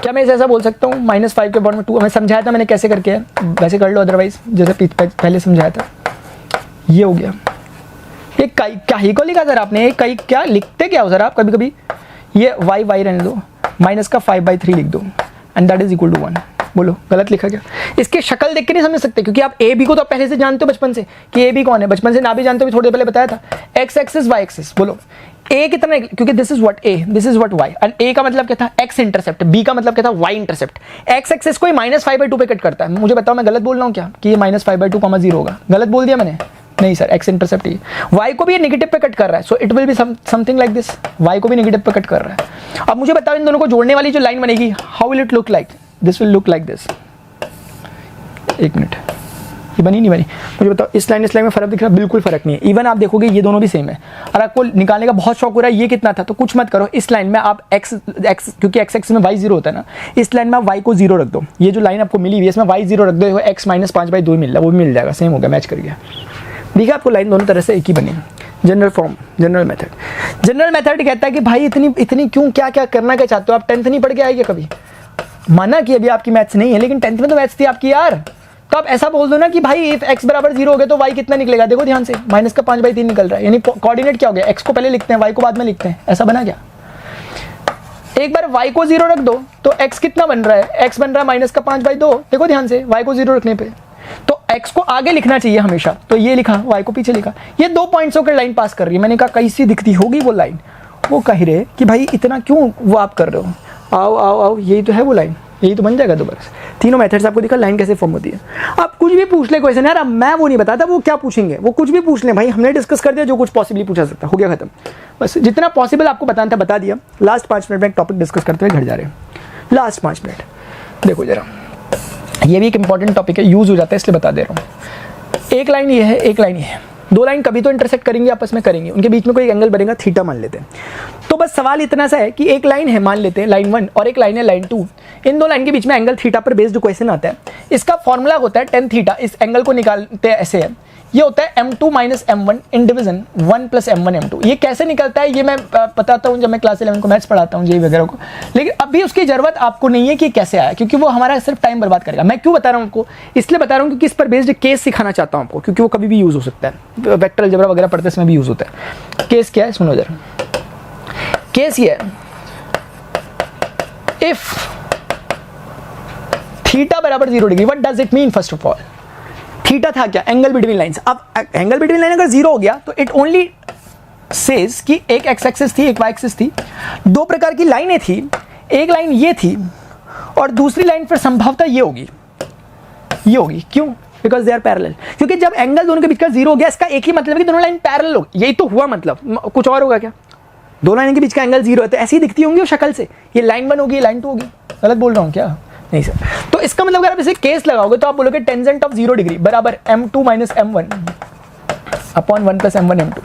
Speaker 1: क्या मैं इसे ऐसा बोल सकता हूँ? -5 के बॉर्ड में 2। हमें समझाया था मैंने कैसे करके है, वैसे कर लो, अदरवाइज जैसे पहले समझाया था। ये हो गया। ये क्या ही को लिखा सर आपने? कई क्या लिखते क्या हो सर आप? कभी कभी ये y रहने दो, -5/3 लिख दो, एंड दैट इज = 1। बोलो गलत लिखा क्या? इसके शक्ल देख के नहीं समझ सकते, क्योंकि आप ए बी को तो पहले से जानते हो बचपन से कि ए बी कौन है। बचपन से ना भी जानते हो, थोड़ी देर पहले बताया था। x एक्सिस y एक्सिस, बोलो a कितना, क्योंकि this is what a, this is what y, and a का मतलब क्या था? x इंटरसेप्ट, b का मतलब क्या था? y intercept. x एक्सिस को -5/2 पे कट करता है। मुझे बताओ मैं गलत बोल रहा हूँ क्या कि ये -5/2, 0 होगा? गलत बोल दिया मैंने? नहीं सर, x इंटरसेप्ट ही y को भी ये नेगेटिव पे कट कर रहा है, so it will be something like this. y को भी नेगेटिव पे कट कर रहा है। अब मुझे बताओ इन दोनों को जोड़ने वाली जो लाइन बनेगी, how will it look like? This will look like this. एक मिनट, ये बनी नहीं बनी? मुझे बताओ इस लाइन में फर्क दिख रहा है? बिल्कुल फर्क नहीं है। इवन आप देखोगे ये दोनों भी सेम है। और आपको निकालने का बहुत शौक हो रहा है ये कितना था, तो कुछ मत करो। इस लाइन में आप x क्योंकि x एक्सिस में y 0 होता है ना, इस लाइन में आप y को 0 रख दो। ये जो लाइन आपको मिली हुई है इसमें y 0 रख दो, x -5/2 मिल रहा है, वो भी मिल जाएगा, सेम हो गया, मैच कर गया। देखिए आपको लाइन दोनों तरह से एक ही बनी। General form, general method. General method कहता है कि भाई इतनी क्यों, क्या क्या करना क्या चाहते हो आप? 10th नहीं पढ़ के आए क्या कभी? माना कि अभी आपकी मैथ्स नहीं है, लेकिन 10th में तो मैथ्स थी आपकी यार। तो आप ऐसा बोल दो ना कि भाई इफ x = 0 हो गया तो y कितना निकलेगा? देखो ध्यान से, -5/3 निकल रहा है, यानी कोऑर्डिनेट क्या हो गया? x को पहले लिखते हैं, y को बाद में लिखते हैं। ऐसा बना क्या? एक बार y को 0 रख दो तो x कितना बन रहा है? x बन रहा है -5/2। देखो ध्यान से, y को 0 रखने पे तो x को आगे लिखना चाहिए हमेशा, तो ये लिखा, y को पीछे लिखा। ये 2 पॉइंट्स होकर लाइन पास कर रही है। मैंने कहा कैसी दिखती होगी वो लाइन? वो कह रहे कि भाई इतना क्यों वो आप कर रहे हो? आओ आओ आओ, यही तो है वो लाइन, यही तो बन जाएगा दोबारा से। तीनों मेथड्स आपको दिखा, लाइन कैसे फॉर्म होती है। आप कुछ भी पूछ ले क्वेश्चन यार, अब मैं वो नहीं बताता वो क्या पूछेंगे, वो कुछ भी पूछ ले भाई, हमने डिस्कस कर दिया जो कुछ पॉसिबली पूछा सकता, हो गया खत्म। बस जितना पॉसिबल आपको बताना था बता दिया। लास्ट 5 मिनट में एक टॉपिक डिस्कस करते हुए घर जा रहे हैं। लास्ट 5 मिनट देखो जरा, ये भी एक इंपॉर्टेंट टॉपिक है, यूज हो जाता है इसलिए बता दे रहा हूँ। एक लाइन ये है, एक लाइन ये है, 2 लाइन कभी तो इंटरसेक्ट करेंगे, आपस में करेंगे, उनके बीच में कोई एंगल बनेगा, थीटा मान लेते हैं। तो बस सवाल इतना सा है कि एक लाइन है, मान लेते हैं लाइन 1, और एक लाइन है लाइन 2। इन 2 लाइन के बीच में एंगल थीटा पर बेस्ड क्वेश्चन आता है। इसका फॉर्मूला होता है tan थीटा। इस एंगल को निकालते हैं ऐसे है, ये होता है m2 - m1 in division 1 + m1 m2। ये कैसे निकलता है ये मैं बताता हूँ जब मैं क्लास 11 को मैथ्स पढ़ाता हूँ, जेई वगैरह को, लेकिन अभी उसकी जरूरत आपको नहीं है कि कैसे आया, क्योंकि वो हमारा सिर्फ टाइम बर्बाद करेगा। मैं क्यों बता रहा हूँ आपको? इसलिए बता रहा हूँ क्योंकि इस पर बेस्ड केस सिखाना चाहता हूँ आपको, क्योंकि वो कभी भी यूज हो सकता है। वेक्टर अलजेब्रा वगैरह पढ़ते इसमें भी यूज होता है। केस क्या है सुनो जरा। केस ये है, इफ थीटा बराबर 0 degree, what does it mean? First of all theta था क्या? Angle between lines. अब एंगल बिटवीन लाइन अगर 0 हो गया तो इट ओनली सेज कि एक एक्स एक्सिस थी, एक वाई एक्सिस थी, दो प्रकार की लाइनें थी, एक लाइन ये थी और दूसरी लाइन फिर संभवतः ये होगी, ये होगी। क्यों? Because they are parallel. क्योंकि जब एंगल दोनों के बीच का 0 हो गया, इसका एक ही मतलब है कि दोनों लाइन पैरेलल हो। यही तो हुआ, मतलब कुछ और होगा क्या? दोनों लाइन के बीच का एंगल 0 है तो ऐसी दिखती होंगी वो शक्ल से, ये लाइन 1 होगी, लाइन 2 होगी। गलत बोल रहा हूँ क्या? नहीं सर। तो इसका मतलब अगर आप इसे केस लगाओगे तो आप बोलोगे टेंजेंट ऑफ 0 डिग्री बराबर m2 minus m1 upon 1 plus m1 m2।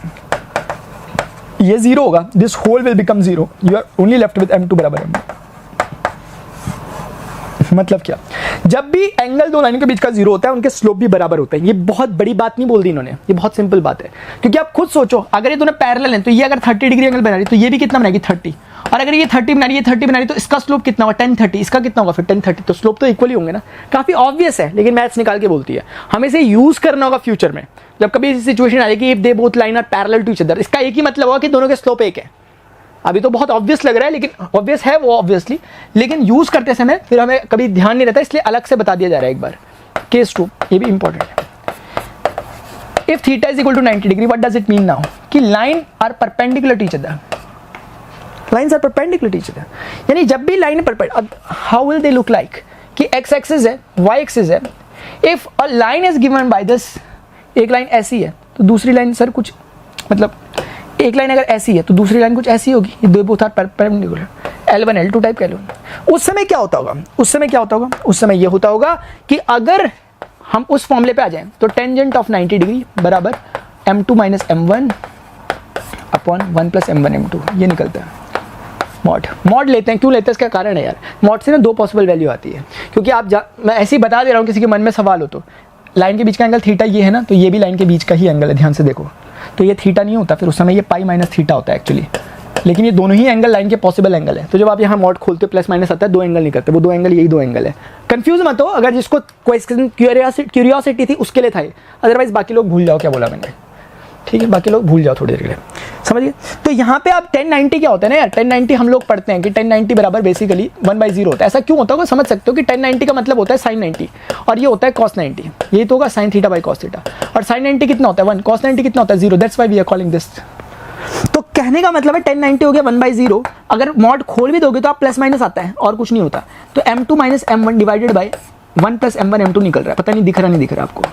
Speaker 1: ये 0 होगा, this whole will become 0, you are only left with m2 बराबर m1। मतलब क्या? जब भी एंगल दो लाइन के बीच का 0 होता है उनके स्लोप भी बराबर होते हैं। ये बहुत बड़ी बात नहीं बोल दी इन्होंने, ये बहुत सिंपल बात है। क्योंकि आप खुद सोचो, अगर ये दोनों पैरेलल हैं तो ये अगर 30 डिग्री एंगल बना रही है तो ये भी कितना बनाएगी? 30। और अगर ये 30 बना रही है, 30 बना रही है तो इसका स्लोप कितना होगा? 1030। इसका कितना होगा फिर? 1030। तो स्लोप तो इक्वली होंगे ना। काफी ऑब्वियस है, लेकिन मैथ्स निकाल के बोलती है। हमें इसे यूज करना होगा फ्यूचर में, जब कभी ऐसी सिचुएशन आएगी, if they both line are parallel to each other. इसका एक ही मतलब होगा कि दोनों के स्लोप एक है। अभी तो बहुत ऑब्वियस लग रहा है, लेकिन ऑब्वियस है वो ऑब्वियसली, लेकिन यूज करते समय फिर हमें कभी ध्यान नहीं रहता, इसलिए अलग से बता दिया जा रहा है एक बार। केस 2 ये भी इंपॉर्टेंट है। If theta is equal to 90 degree, what does it mean now? कि line are perpendicular to each other, lines are perpendicular to each other. यानी जब भी line how will they look like? कि x axis है, Y axis है। If a line is given by this, एक line ऐसी है तो दूसरी लाइन सर कुछ, मतलब एक लाइन अगर ऐसी है तो दूसरी लाइन कुछ ऐसी होगी। ये दो both are perpendicular, L1 L2 type कह लो। उस समय क्या होता होगा? उस समय क्या होता होगा? उस समय ये होता होगा कि अगर हम उस फॉर्मूले पे आ जाएं तो टेंजेंट ऑफ 90 डिग्री बराबर m2 minus m1 upon 1 plus m1 m2, ये निकलता है। मॉड लेते हैं। क्यों लेते हैं? इसका कारण है यार, मॉड से ना दो पॉसिबल वैल्यू आती है। क्योंकि आप मैं ऐसे ही बता दे रहा हूँ, किसी के मन में सवाल हो तो लाइन के बीच का एंगल थीटा ये है ना, तो ये भी लाइन के बीच का ही एंगल है, ध्यान से देखो। तो ये थीटा नहीं होता, फिर उस समय ये पाई माइनस थीटा होता है एक्चुअली। लेकिन ये दोनों ही एंगल लाइन के पॉसिबल एंगल है। तो जब आप यहाँ मॉड खोलते हो प्लस माइनस आता है, दो एंगल नहीं करते, वो दो एंगल यही दो एंगल है। कंफ्यूज मत हो, अगर जिसको क्वेश्चन क्यूरियोसिटी थी उसके लिए था, अदरवाइज बाकी लोग भूल जाओ क्या बोला मैंने, ठीक है? बाकी लोग भूल जाओ थोड़ी देर के लिए, समझिए। तो यहाँ पे आप 1090 क्या होता है ना यार, 1090 हम लोग पढ़ते हैं कि 1090 बराबर बेसिकली 1/0 होता है। ऐसा क्यों होता होगा समझ सकते हो कि 1090 का मतलब होता है sin 90 और ये होता है cos 90। ये तो होगा sin theta by cos theta. और sin 90 कितना होता है 1, cos 90 कितना होता है 0, that's why we are calling this. तो कहने का मतलब है 1090 हो गया 1/0, अगर मॉड खोल भी दोगे तो आप प्लस माइनस आता है और कुछ नहीं होता। तो m2 minus m1 divided by 1 plus m1 m2 निकल रहा है। पता नहीं दिख रहा नहीं दिख रहा आपको?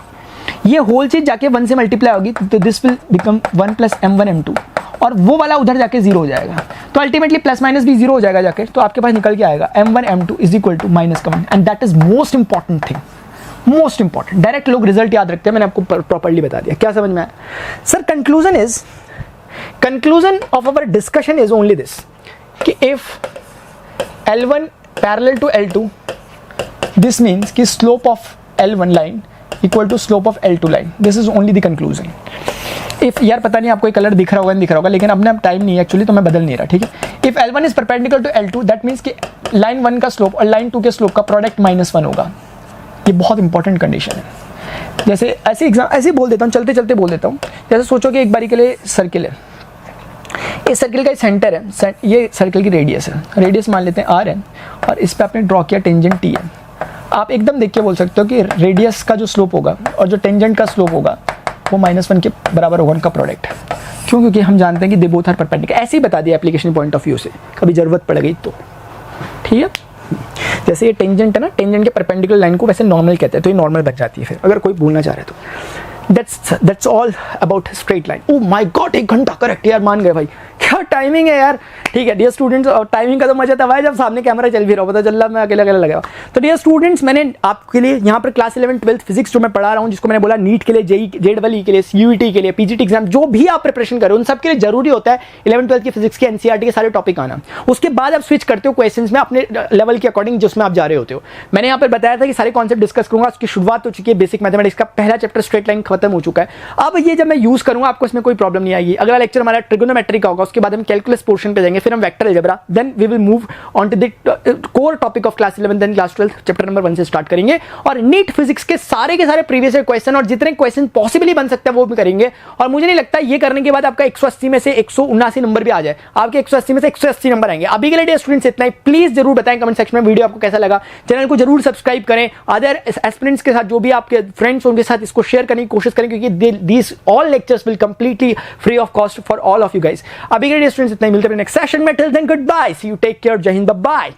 Speaker 1: ये होल चीज जाके 1 से मल्टीप्लाई होगी तो this will become 1 plus m1 m2 और वो वाला उधर जाके 0 हो जाएगा। तो अल्टीमेटली प्लस माइनस भी 0 हो जाएगा जाके। तो आपके पास निकल के आएगा m1 m2 is equal to minus का 1, and that is most important thing, most important. Direct लोग रिजल्ट याद रखते हैं, मैंने आपको प्रॉपर्ली बता दिया। क्या समझ में आया sir? Conclusion of our discussion is only this कि if L1 parallel to L2, this means कि slope of L1 line equal to slope of L2 line. This is only the conclusion. If यार पता नहीं आपको colour दिख रहा होगा नहीं दिख रहा होगा, लेकिन अपना टाइम नहीं है एक्चुअली, तो मैं बदल नहीं रहा, ठीक है? If L1 is perpendicular to L2, that means कि लाइन 1 का स्लोप और लाइन 2 के स्लोप का प्रोडक्ट -1 होगा। ये बहुत इंपॉर्टेंट कंडीशन है। जैसे ऐसे बोल देता हूँ, चलते चलते बोल देता हूँ। जैसे सोचो कि एक बारी के लिए सर्किल है, इस सर्किल का सेंटर है, ये सर्किल की रेडियस है, रेडियस मान लेते हैं r है, और इस पर आपने ड्रॉ किया टेंजेंट t है। आप एकदम देख के बोल सकते हो कि रेडियस का जो स्लोप होगा और जो टेंजेंट का स्लोप होगा वो -1 के बराबर होगा उनका प्रोडक्ट। क्यों? क्योंकि हम जानते हैं कि दे बोथ आर परपेंडिकुलर। ऐसे ही बता दिया एप्लीकेशन पॉइंट ऑफ व्यू से, कभी जरूरत पड़ गई तो, ठीक है? जैसे ये टेंजेंट है ना, टेंजेंट के परपेंडिकुलर लाइन को वैसे नॉर्मल कहते हैं, तो ये नॉर्मल बच जाती है फिर, अगर कोई भूलना चाह रहे तो। That's all about straight line. Oh my God, 1 घंटा करेक्ट यार, मान गए भाई, क्या टाइमिंग है यार। ठीक है डियर स्टूडेंट्स, और टाइमिंग का तो मजा तब आया जब सामने कैमरा चल भी रहा हो, पता चल रहा मैं अकेला अकेला लगा। तो डियर स्टूडेंट्स, मैंने आपके लिए यहाँ पर क्लास 11 12 फिजिक्स जो मैं पढ़ा रहा हूँ, जिसको मैंने बोला नीट के लिए, JEE के लिए, CUET के लिए, PGT एग्जाम, जो भी आप प्रिपरेशन करो उन सब के लिए जरूरी होता है 11 12 की फिजिक्स के NCERT के सारे टॉपिक आना। उसके बाद आप स्विच करते हो क्वेश्चंस में अपने लेवल के अकॉर्डिंग जिसमें आप जा रहे होते हो। मैंने यहाँ पर बताया था कि सारे कॉन्सेप्ट डिस्कस करूंगा, उसकी शुरुआत हो चुकी है। बेसिक मैथमेटिक्स का पहला चैप्टर स्ट्रेट लाइन खत्म हो चुका है। अब ये जब मैं यूज करूंगा आपको इसमें कोई प्रॉब्लम नहीं आएगी। अगला लेक्चर हमारा ट्रिगोनोमेट्री का होगा, उसके उसके बाद हम कैलकुलस पोर्शन पे जाएंगे, फिर हम vector algebra, then we will move on to the core topic of class 11, देन क्लास 12 चैप्टर नंबर 1 से स्टार्ट करेंगे और नीट फिजिक्स के सारे प्रीवियस ईयर क्वेश्चन और जितने क्वेश्चन पॉसिबली बन सकते हैं वो भी करेंगे। और मुझे नहीं लगता ये करने के बाद आपका 180 में से 179 नंबर भी आ जाए, आपके 180 में से 180 नंबर आएंगे। अभी के लिए स्टूडेंट्स इतना ही। प्लीज जरूर बताएं कमेंट सेक्शन में वीडियो आपको कैसा लगा, चैनल को जरूर सब्सक्राइब करें, अदर एस्पिरेंट्स के साथ जो भी आपके फ्रेंड्स उनके साथ इसको शेयर करने की कोशिश करें, क्योंकि these all lectures will completely free of cost for all of you guys. अभी के लिए स्टूडेंट्स इतना ही, मिलते हैं नेक्स्ट सेशन में। Till then good bye, see you, take care, Jai Hind, bye.